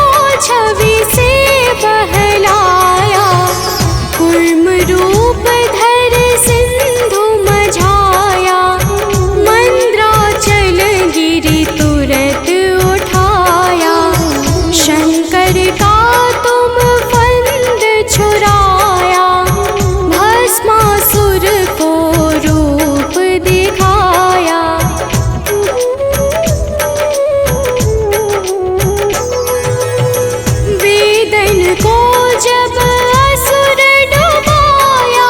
छवि से बहलाया। कूर्म रूप धर सिंधु मझाया, मंद्राचल गिरि तुरत उठाया, शंकर का तुम फंद छुराया, भस्मासुर को रूप दिखाया। वेदन को जब असुर डुबाया,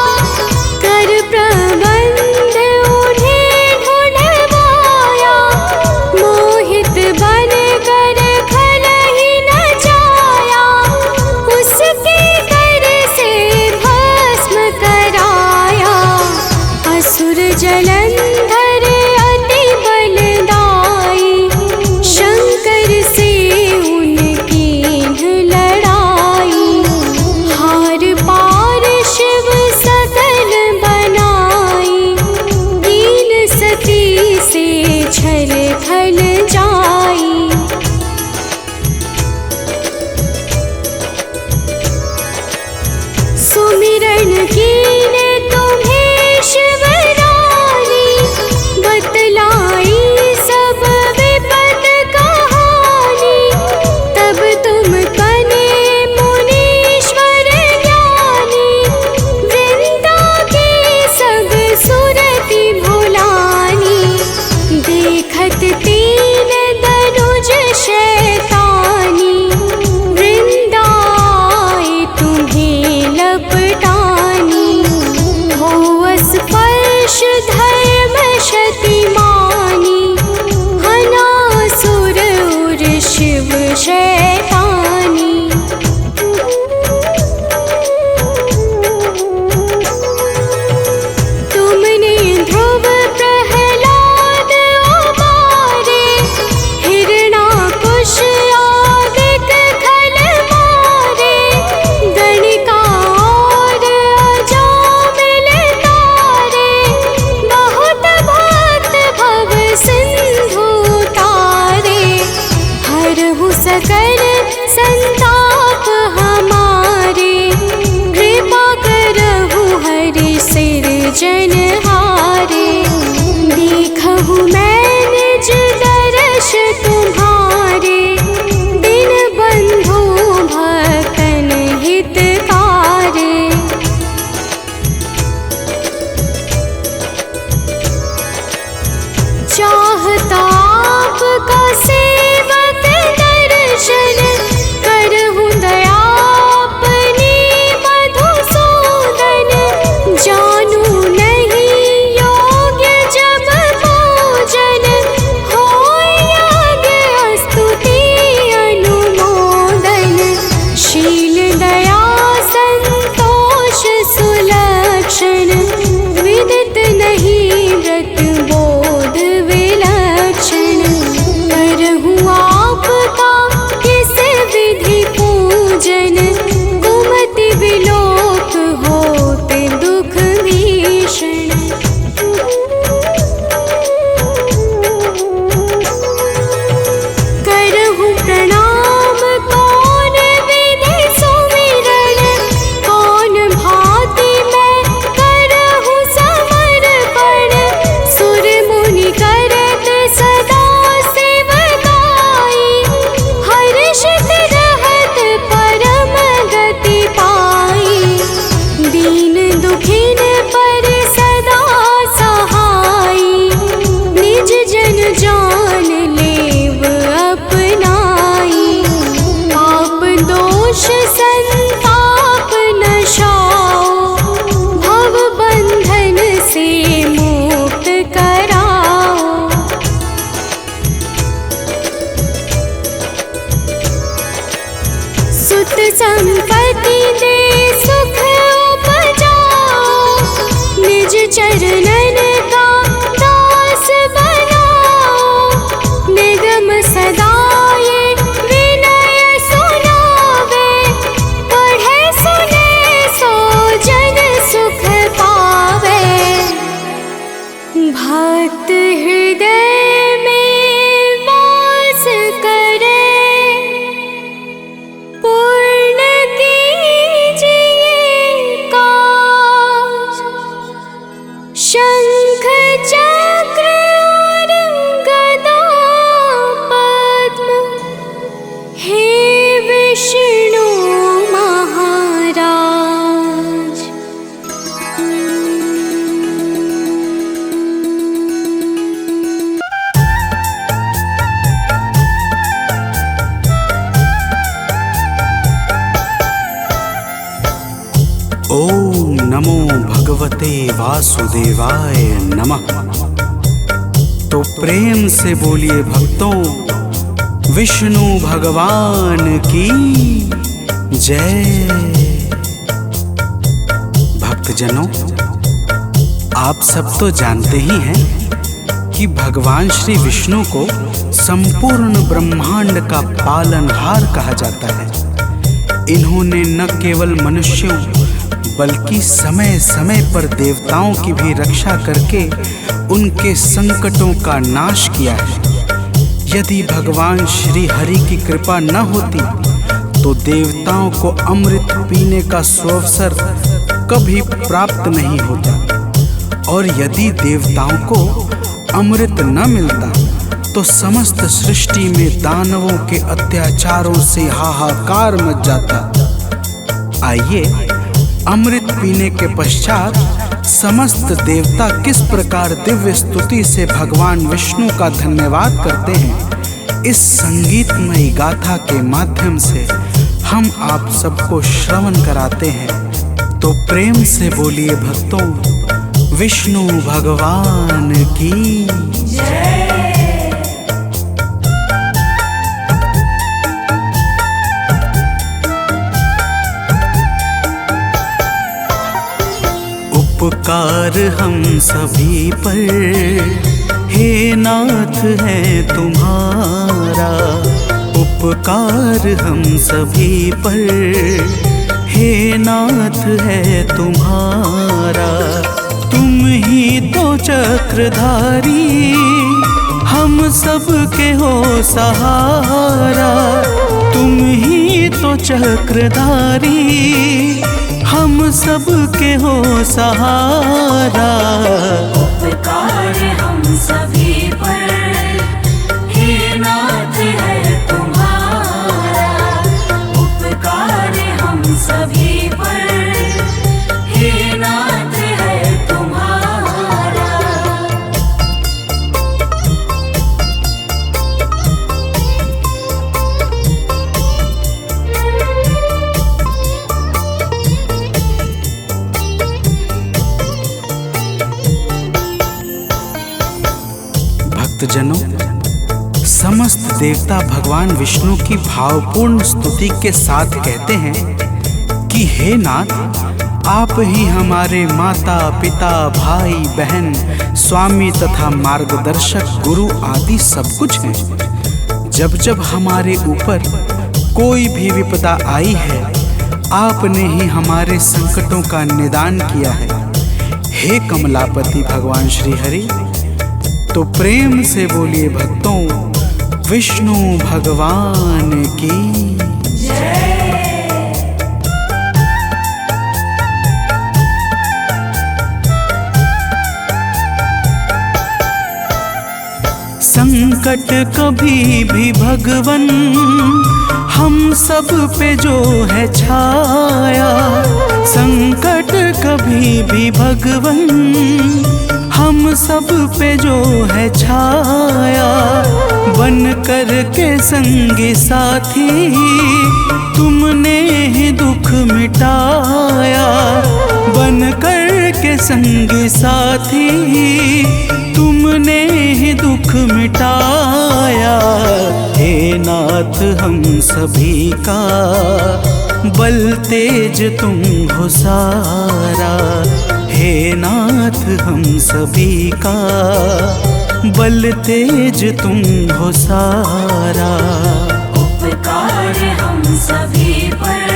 दुखिन पर सदा सहाई, निज जन जान लेव अपनाई। पाप दोष संताप नशाओ, भव बंधन से मुक्त कराओ। सुत संपत्ति दे सुख उपजाओ, निज चरणन का दास बनाओ। निगम सदाए विनय सुनावे, पढ़े सुने सो जन सुख पावे। भक्त हृदय में वास करे, पूर्ण कीजिए काज। शंख चक्र और गदा पद्म, हे विष्णु महाराज। ओम नमो भगवते वासुदेवाय नमः। तो प्रेम से बोलिए भक्तों, विष्णु भगवान की जय। भक्तजनों, आप सब तो जानते ही हैं कि भगवान श्री विष्णु को संपूर्ण ब्रह्मांड का पालनहार कहा जाता है। इन्होंने न केवल मनुष्यों बल्कि समय समय पर देवताओं की भी रक्षा करके उनके संकटों का नाश किया है। यदि भगवान श्री हरि की कृपा न होती तो देवताओं को अमृत पीने का सुअवसर कभी प्राप्त नहीं होता, और यदि देवताओं को अमृत न मिलता तो समस्त सृष्टि में दानवों के अत्याचारों से हाहाकार मच जाता। आइए अमृत पीने के पश्चात समस्त देवता किस प्रकार दिव्य स्तुति से भगवान विष्णु का धन्यवाद करते हैं, इस संगीतमयी गाथा के माध्यम से हम आप सबको श्रवण कराते हैं। तो प्रेम से बोलिए भक्तों, विष्णु भगवान की जय। उपकार हम सभी पर हे नाथ है तुम्हारा। उपकार हम सभी पर हे नाथ है तुम्हारा। तुम ही तो चक्रधारी हम सब के हो सहारा। तुम ही तो चक्रधारी हम सब के हो सहारा। उपकार हम सभी पर हे नाथ है तुम्हारा। उपकार हम सभी पर हे नाथ है तुम्हारा। भक्तजनों, समस्त देवता भगवान विष्णु की भावपूर्ण स्तुति के साथ कहते हैं कि हे नाथ, आप ही हमारे माता पिता भाई बहन स्वामी तथा मार्गदर्शक गुरु आदि सब कुछ हैं। जब जब हमारे ऊपर कोई भी विपदा आई है, आपने ही हमारे संकटों का निदान किया है। हे कमलापति भगवान श्री हरि, तो प्रेम से बोलिए भक्तों, विष्णु भगवान की जय। संकट कभी भी भगवन हम सब पे जो है छाया, संकट कभी भी भगवन हम सब पे जो है छाया, बन कर के संगी साथी तुमने ही दुख मिटाया, बन कर के संगी साथी तुमने ही दुख मिटाया। हे नाथ हम सभी का बल तेज तुम हो सारा, हे नाथ हम सभी का बल तेज तुम हो सारा। उपकार हम सभी पर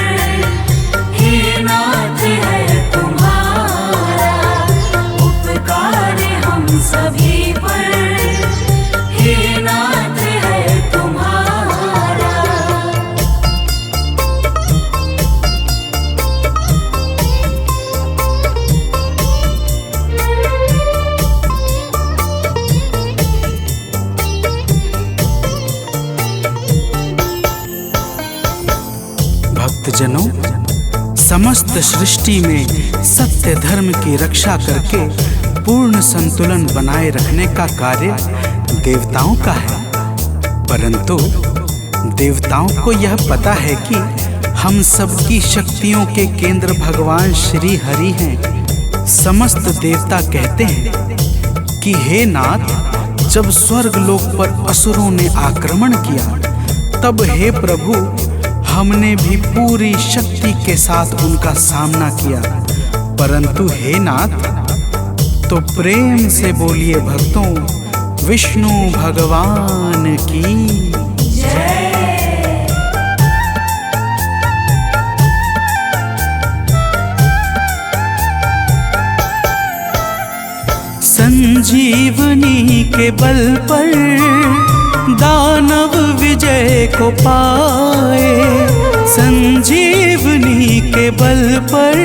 हे नाथ है तुम्हारा, उपकार हम सभी पर हे नाथ है तुम्हारा। भक्तजनों, समस्त सृष्टि में सत्य धर्म की रक्षा करके पूर्ण संतुलन बनाए रखने का कार्य देवताओं का है, परंतु देवताओं को यह पता है कि हम सबकी शक्तियों के केंद्र भगवान श्री हरि हैं। समस्त देवता कहते हैं कि हे नाथ, जब स्वर्ग लोक पर असुरों ने आक्रमण किया तब हे प्रभु हमने भी पूरी शक्ति के साथ उनका सामना किया, परंतु हे नाथ तो प्रेम से बोलिए भक्तों, विष्णु भगवान की जय। संजीवनी के बल पर दानव विजय को पाए, संजीवनी के बल पर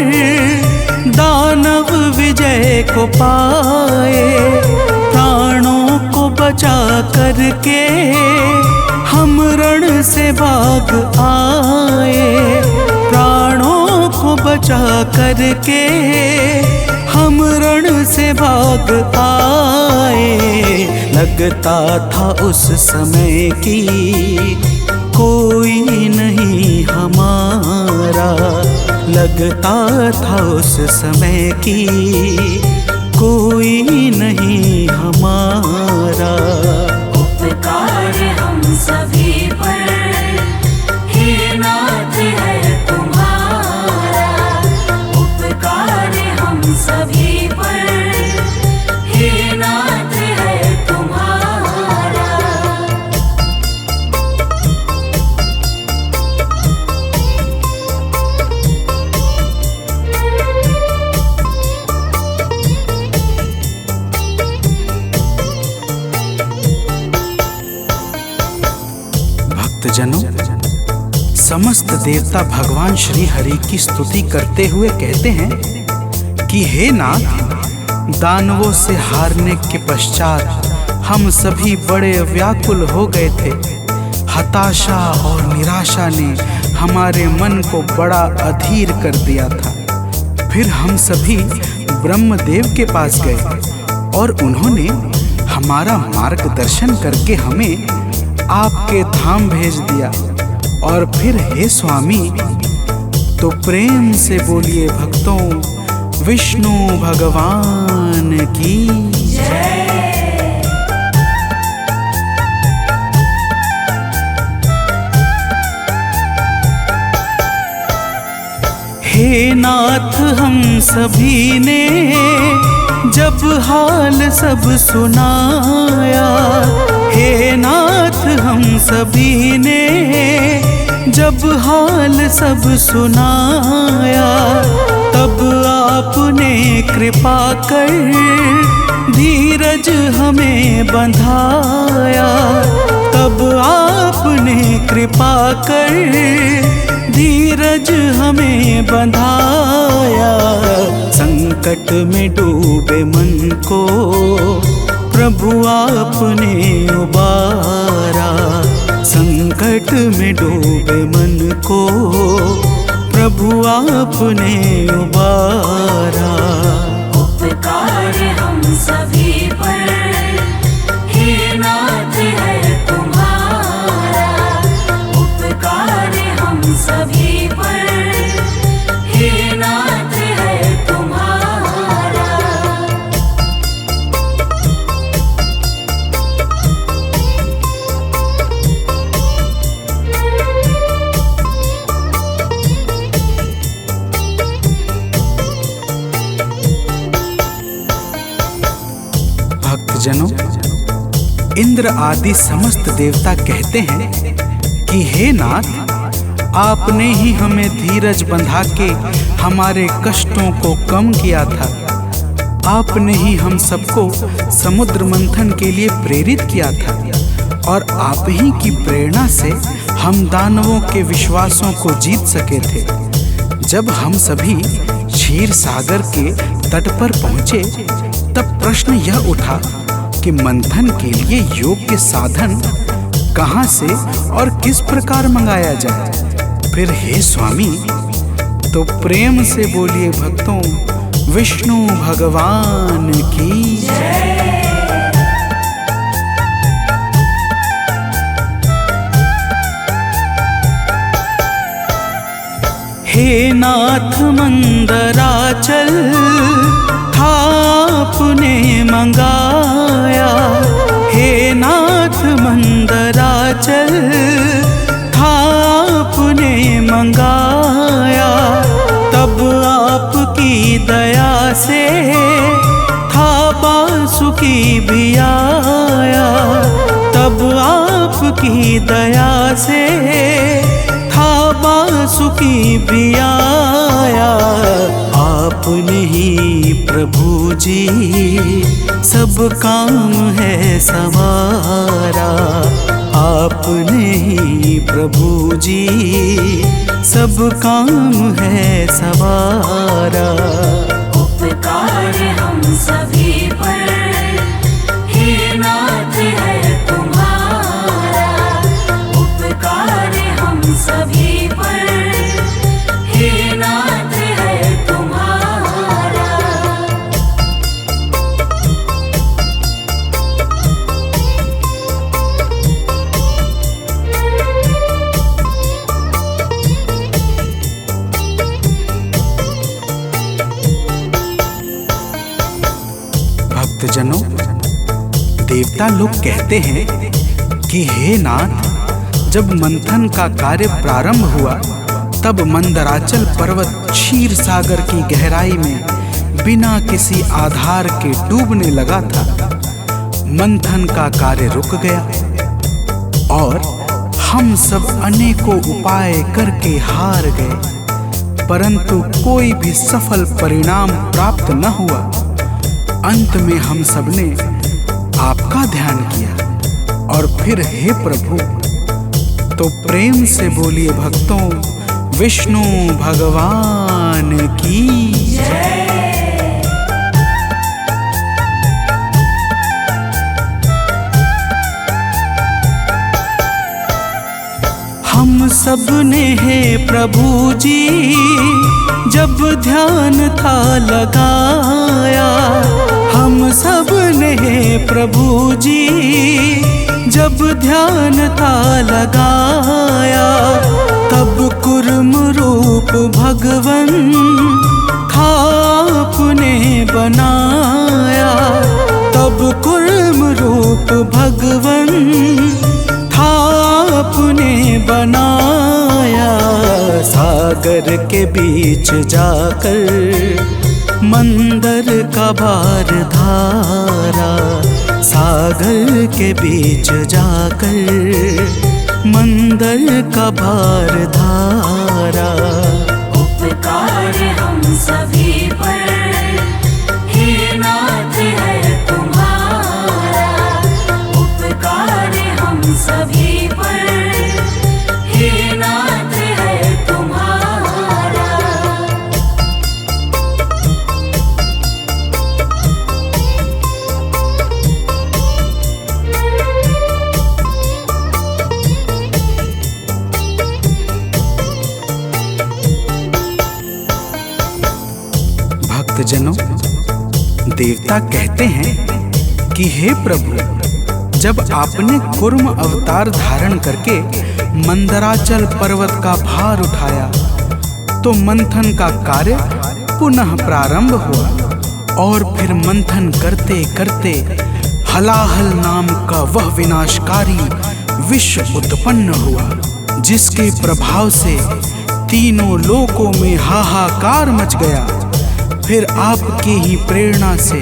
दानव विजय को पाए, प्राणों को बचा करके हम रण से भाग आए, प्राणों को बचा करके हम रण से भाग आए। लगता था उस समय की कोई नहीं हमारा, लगता था उस समय की कोई नहीं हमारा। उपकार हम सभी पर हे नाथ है तुम्हारा, उपकार हम सभी पर हे नाथ है तुम्हारा। भक्तजनों, समस्त देवता भगवान श्री हरि की स्तुति करते हुए कहते हैं कि हे नाथ, दानवों से हारने के पश्चात हम सभी बड़े व्याकुल हो गए थे। हताशा और निराशा ने हमारे मन को बड़ा अधीर कर दिया था। फिर हम सभी ब्रह्मदेव के पास गए और उन्होंने हमारा मार्गदर्शन करके हमें आपके धाम भेज दिया। और फिर हे स्वामी, तो प्रेम से बोलिए भक्तों, विष्णु भगवान की जय। हे नाथ हम सभी ने जब हाल सब सुनाया, हे नाथ हम सभी ने जब हाल सब सुनाया, तब आपने कृपा कर धीरज हमें बंधाया, तब आपने कृपा कर धीरज हमें बंधाया। संकट में डूबे मन को प्रभु आपने उबारा, संकट में डूबे मन को प्रभु आपने उबारा। उपकार हम सभी पर हे नाथ है तुम्हारा, उपकार हम सभी पर हे नाथ है तुम्हारा। भक्तजनों, इंद्र आदि समस्त देवता कहते हैं कि हे नाथ, आपने ही हमें धीरज बंधा के हमारे कष्टों को कम किया था। आपने ही हम सबको समुद्र मंथन के लिए प्रेरित किया था और आप ही की प्रेरणा से हम दानवों के विश्वासों को जीत सके थे। जब हम सभी क्षीर सागर के तट पर पहुंचे तब प्रश्न यह उठा कि मंथन के लिए योग्य साधन कहाँ से और किस प्रकार मंगाया जाए। फिर हे स्वामी, तो प्रेम से बोलिए भक्तों, विष्णु भगवान की जय। हे नाथ मंदराचल आपने मंगाया, हे नाथ मंदराचल आपने मंगाया। तब आपकी दया से था बासुकी भी आया, तब आपकी दया से था बासुकी भी आया। आपने ही प्रभु जी सब काम है सवारा, आपने ही प्रभु जी सब काम है सवारा। उपकार हम सभी पर हे नाथ है तुम्हारा, उपकार हम सभी पर हे नाथ है तुम्हारा। भक्तजनों, देवता लोग कहते हैं कि हे नाथ, जब मंथन का कार्य प्रारंभ हुआ तब मंदराचल पर्वत क्षीर सागर की गहराई में बिना किसी आधार के डूबने लगा था। मंथन का कार्य रुक गया और हम सब अनेकों उपाय करके हार गए, परंतु कोई भी सफल परिणाम प्राप्त न हुआ। अंत में हम सबने आपका ध्यान किया और फिर हे प्रभु, तो प्रेम से बोलिए भक्तों, विष्णु भगवान की जय। हम सब ने हे प्रभु जी जब ध्यान था लगाया, हम सब ने हे प्रभु जी जब ध्यान था लगाया। तब कुर्म रूप भगवन था आपने बनाया, तब कुर्म रूप भगवन था आपने बनाया। सागर के बीच जाकर मंदर का भार धारा, सागर के बीच जाकर मंदर का भार धारा। उपकार हम सभी पर हे नाथ है तुम्हारा, उपकार हम सभी पर हे नाथ है तुम्हारा। देवता कहते हैं कि हे प्रभु, जब आपने कूर्म अवतार धारण करके मंदराचल पर्वत का भार उठाया तो मंथन का कार्य पुनः प्रारंभ हुआ और फिर मंथन करते करते हलाहल नाम का वह विनाशकारी विष उत्पन्न हुआ, जिसके प्रभाव से तीनों लोकों में हाहाकार मच गया। फिर आपके ही प्रेरणा से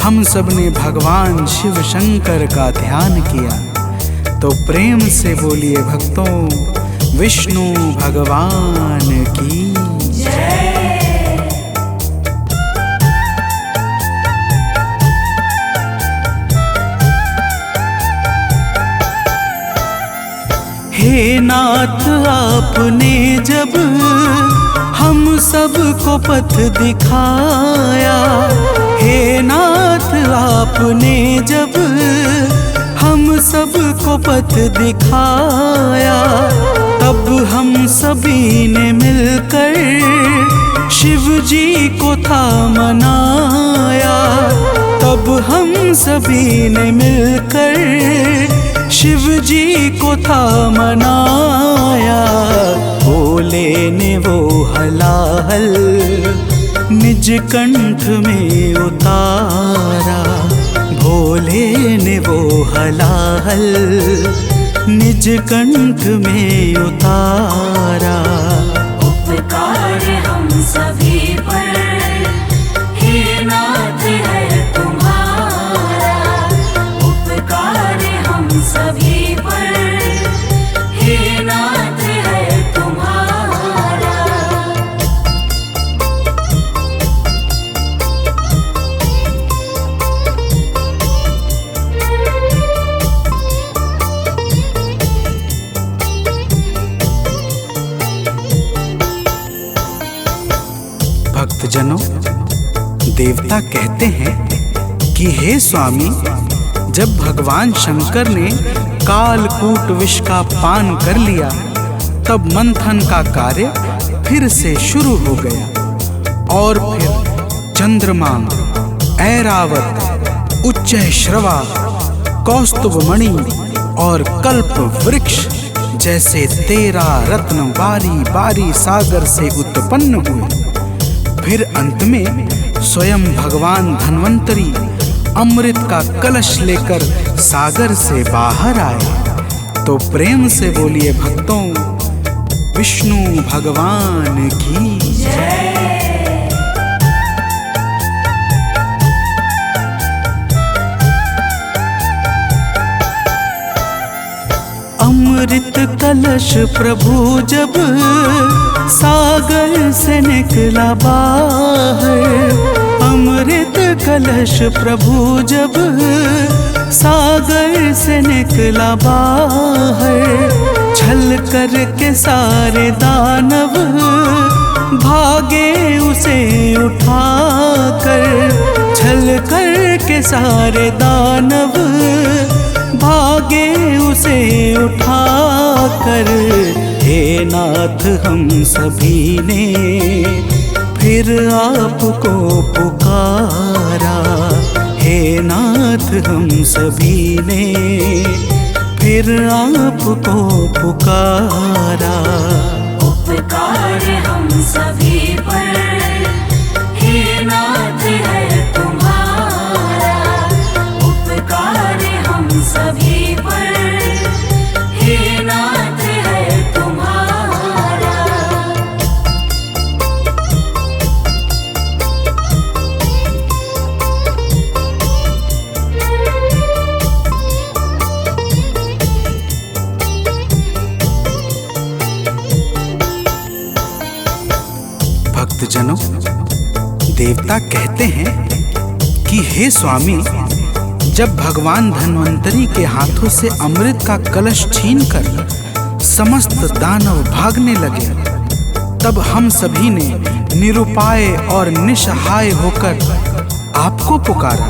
हम सब ने भगवान शिव शंकर का ध्यान किया। तो प्रेम से बोलिए भक्तों, विष्णु भगवान की जय। हे नाथ, आपने जब हम सबको पथ दिखाया, हे नाथ आपने जब हम सबको पथ दिखाया, तब हम सभी ने मिलकर शिव जी को था मनाया, तब हम सभी ने मिलकर शिव जी को था मनाया। भोले ने वो हलाहल निज कंठ में उतारा, भोले ने वो हलाहल निज कंठ में उतारा। उपकार हम सभी पर हे नाथ है तुम्हारा, उपकार हम सभी पर हे नाथ है तुम्हारा। भक्तजनों, देवता कहते हैं कि हे स्वामी, जब भगवान शंकर ने कालकूट विष का पान कर लिया तब मंथन का कार्य फिर से शुरू हो गया और फिर चंद्रमा, ऐरावत, उच्चैश्रवा, कौस्तुभमणि और कल्प वृक्ष जैसे 13 रत्न बारी बारी सागर से उत्पन्न हुए। फिर अंत में स्वयं भगवान धन्वंतरी अमृत का कलश लेकर सागर से बाहर आए। तो प्रेम से बोलिए भक्तों, विष्णु भगवान की जय। अमृत कलश प्रभु जब सागर से निकला बाहर, अमृत कलश प्रभु जब सागर से निकला बाहर, छल कर के सारे दानव भागे उसे उठाकर, छल कर के सारे दानव भागे उसे उठाकर। हे नाथ हम सभी ने फिर आपको पुकारा, हे नाथ हम सभी ने फिर आपको पुकारा। उपकार हम सभी पर हे नाथ है तुम्हारा, उपकार हम सभी पर हे नाथ है तुम्हारा। भक्तजनों, देवता कहते हैं कि हे स्वामी, जब भगवान धन्वंतरी के हाथों से अमृत का कलश छीनकर समस्त दानव भागने लगे, तब हम सभी ने निरुपाय और निसहाय होकर आपको पुकारा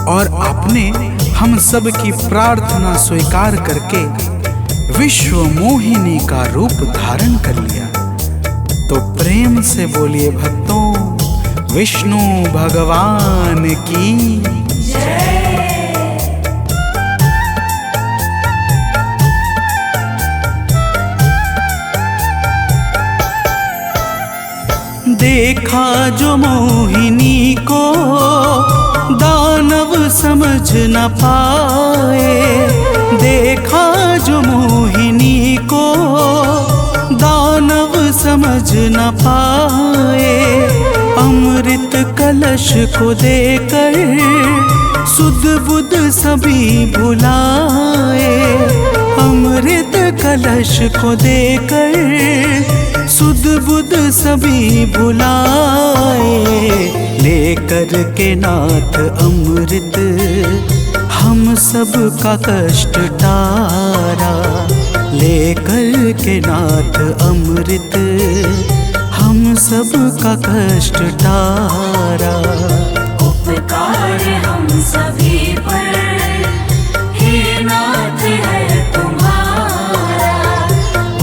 और आपने हम सब की प्रार्थना स्वीकार करके विश्व मोहिनी का रूप धारण कर लिया। तो प्रेम से बोलिए भक्तों, विष्णु भगवान की देखा जो मोहिनी को दानव समझ न पाए, देखा जो मोहिनी को दानव समझ न पाए। अमृत कलश को देकर सुध बुध सभी भुलाए, अमृत कलश को देकर सुध बुध सभी भुलाए। लेकर के नाथ अमृत हम सब का कष्ट टारा, लेकर के नाथ अमृत हम सब का कष्ट टारा। उपकार हम सभी पर हे नाथ है तुम्हारा,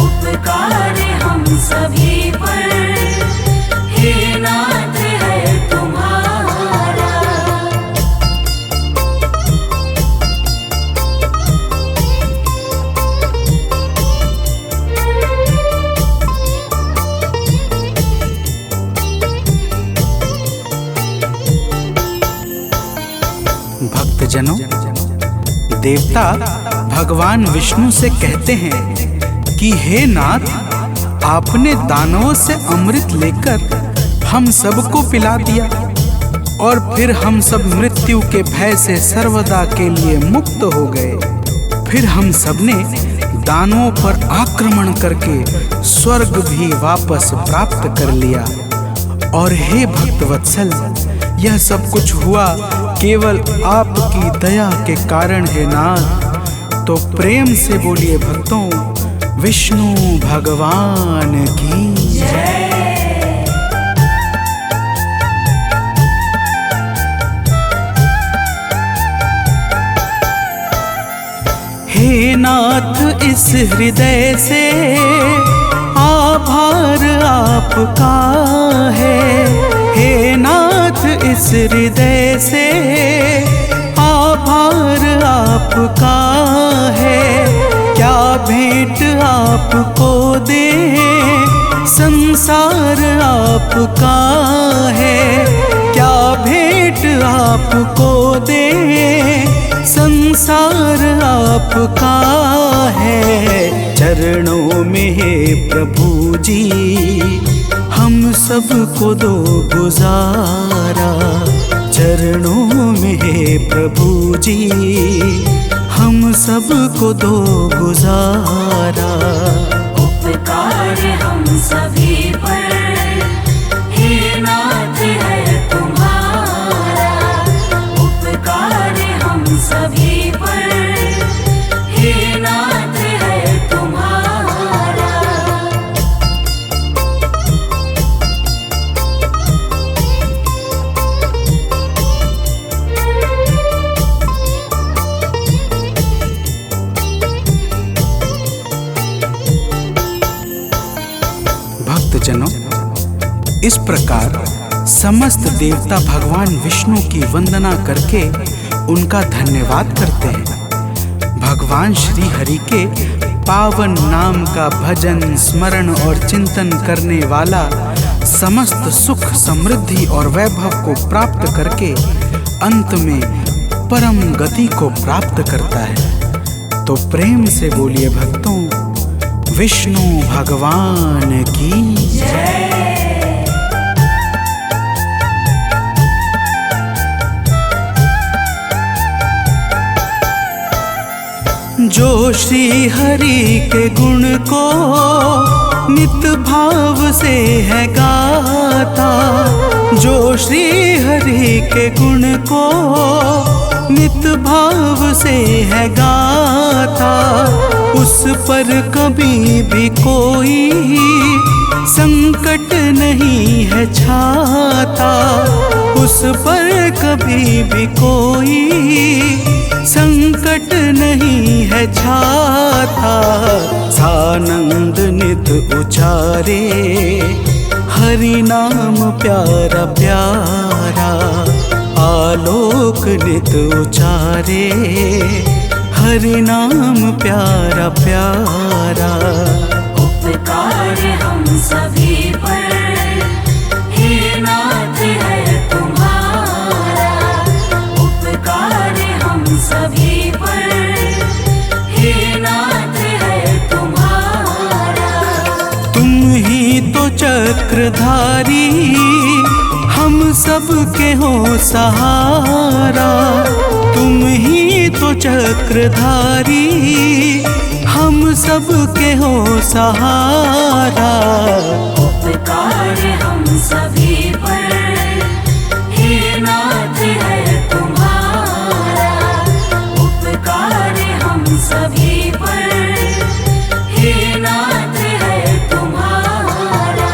उपकार हम सभी पर हे नाथ है तुम्हारा। भक्तजनों, देवता भगवान विष्णु से कहते हैं कि हे नाथ, आपने दानवों से अमृत लेकर हम सबको पिला दिया और फिर हम सब मृत्यु के भय से सर्वदा के लिए मुक्त हो गए। फिर हम सबने दानवों पर आक्रमण करके स्वर्ग भी वापस प्राप्त कर लिया। और हे भक्तवत्सल, यह सब कुछ हुआ केवल आपकी दया के कारण है नाथ। तो प्रेम से बोलिए भक्तों, विष्णु भगवान की जय। हे नाथ, इस हृदय से आभार आपका है। हे नाथ, इस हृदय से आभार आपका है। क्या भेंट आपको दे, संसार आपका है। क्या भेंट आपको दे, संसार आपका है। चरणों में है प्रभु जी, हम सबको दो गुजारा। चरणों में है प्रभु जी, हम सबको दो गुजारा। उपकार हम सभी पर हे नाथ है तुम्हारा, उपकार हम सभी पर हे नाथ है तुम्हारा। भक्तजनों, इस प्रकार समस्त देवता भगवान विष्णु की वंदना करके उनका धन्यवाद करते हैं। भगवान श्री हरि के पावन नाम का भजन, स्मरण और चिंतन करने वाला समस्त सुख, समृद्धि और वैभव को प्राप्त करके अंत में परम गति को प्राप्त करता है। तो प्रेम से बोलिए भक्तों, विष्णु भगवान की जय। जो श्री हरि के गुण को नित भाव से है गाता, जो श्री हरि के गुण को नित भाव से है गाता, उस पर कभी भी कोई संकट नहीं है छाता। उस पर कभी भी कोई संकट नहीं है छाता। सानंद नित उचारे हरि नाम प्यारा प्यारा आलोक नित उचारे, हरि नाम प्यारा प्यारा। उपकार हम सभी पर हे नाथ है तुम्हारा, उपकार हम सभी पर हे नाथ है तुम्हारा। तुम ही तो चक्रधारी हम सब के हो सहारा, तुम ही तो चक्रधारी हम सब के हो सहारा। उपकार हम सभी पर हे नाथ है तुम्हारा, उपकार हम सभी पर हे नाथ है तुम्हारा।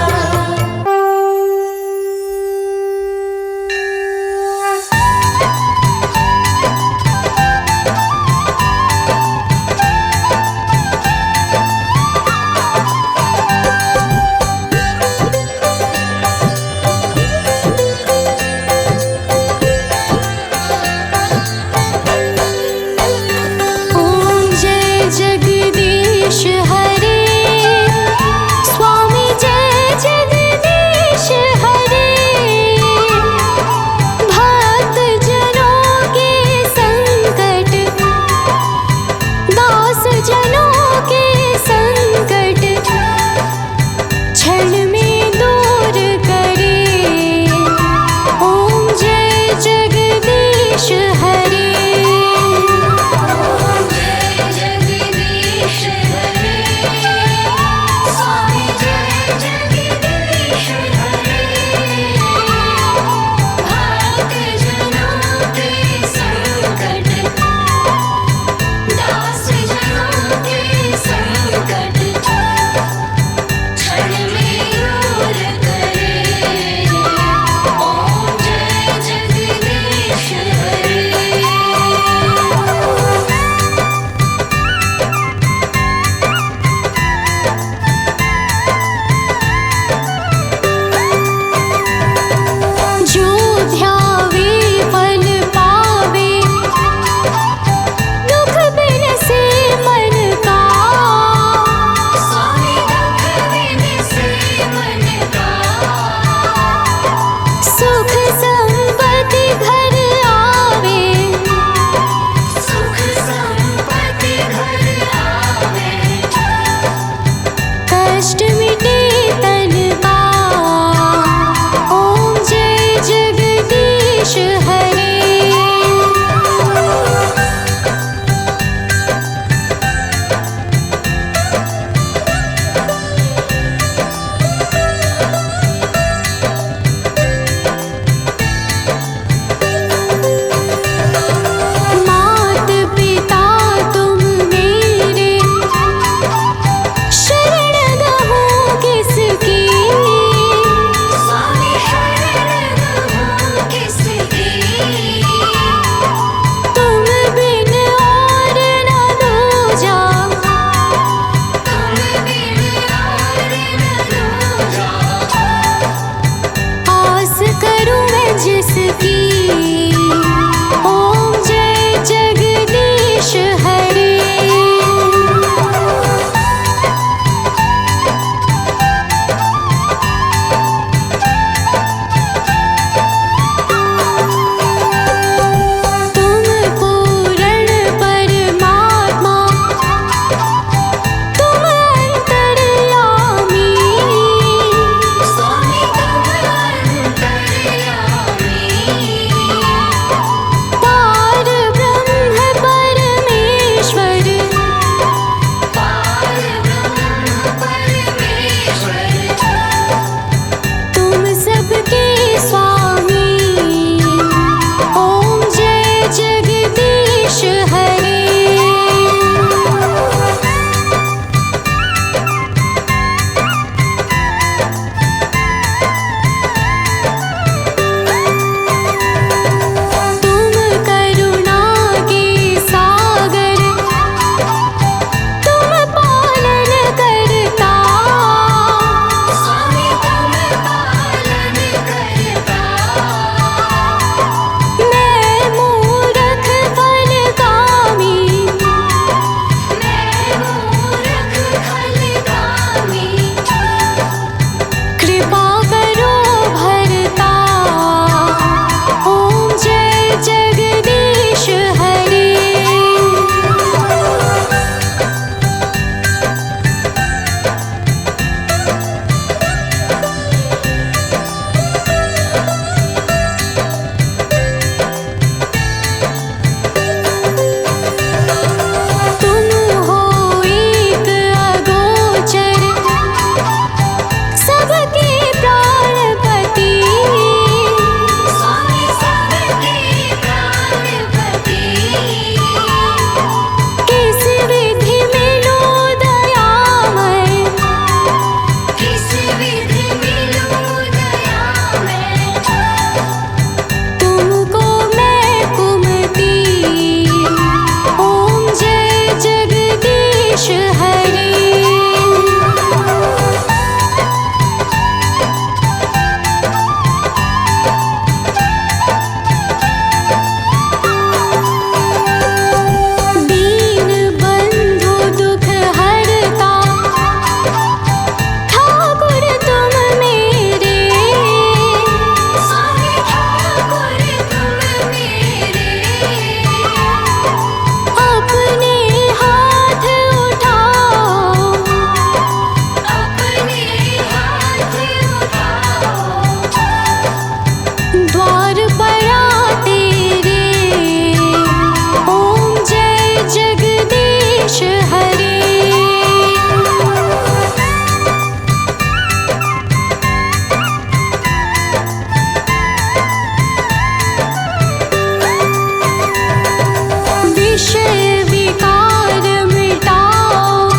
विषय विकार मिटाओ,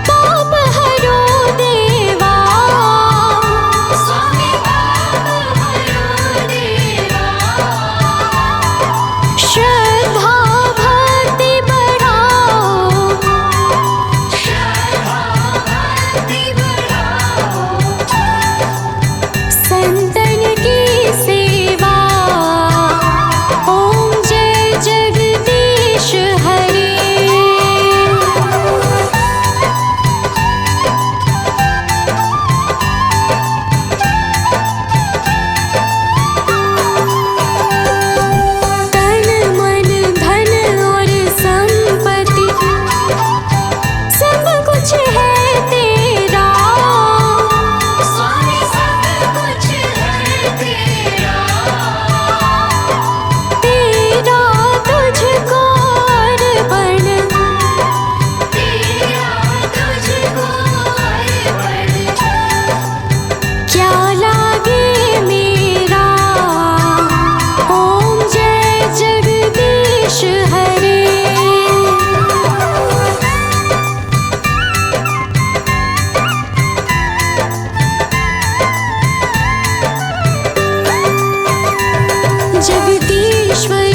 पाप हरो देवा। स्वामी पाप हरो देवा। श्रद्धा भक्ति बढ़ाओ, श्रद्धा भक्ति बढ़ाओ। संतन की सेवा। ओम जय जगदीश हरे। तन मन धन और संपत्ति सब कुछ है तेरा। स्वामी सब कुछ है तेरा। तेरा तुझको अर्पण, तेरा तुझको अर्पण। क्या लागे मेरा। ओम जय जगदीश हरे। जगदीश्वर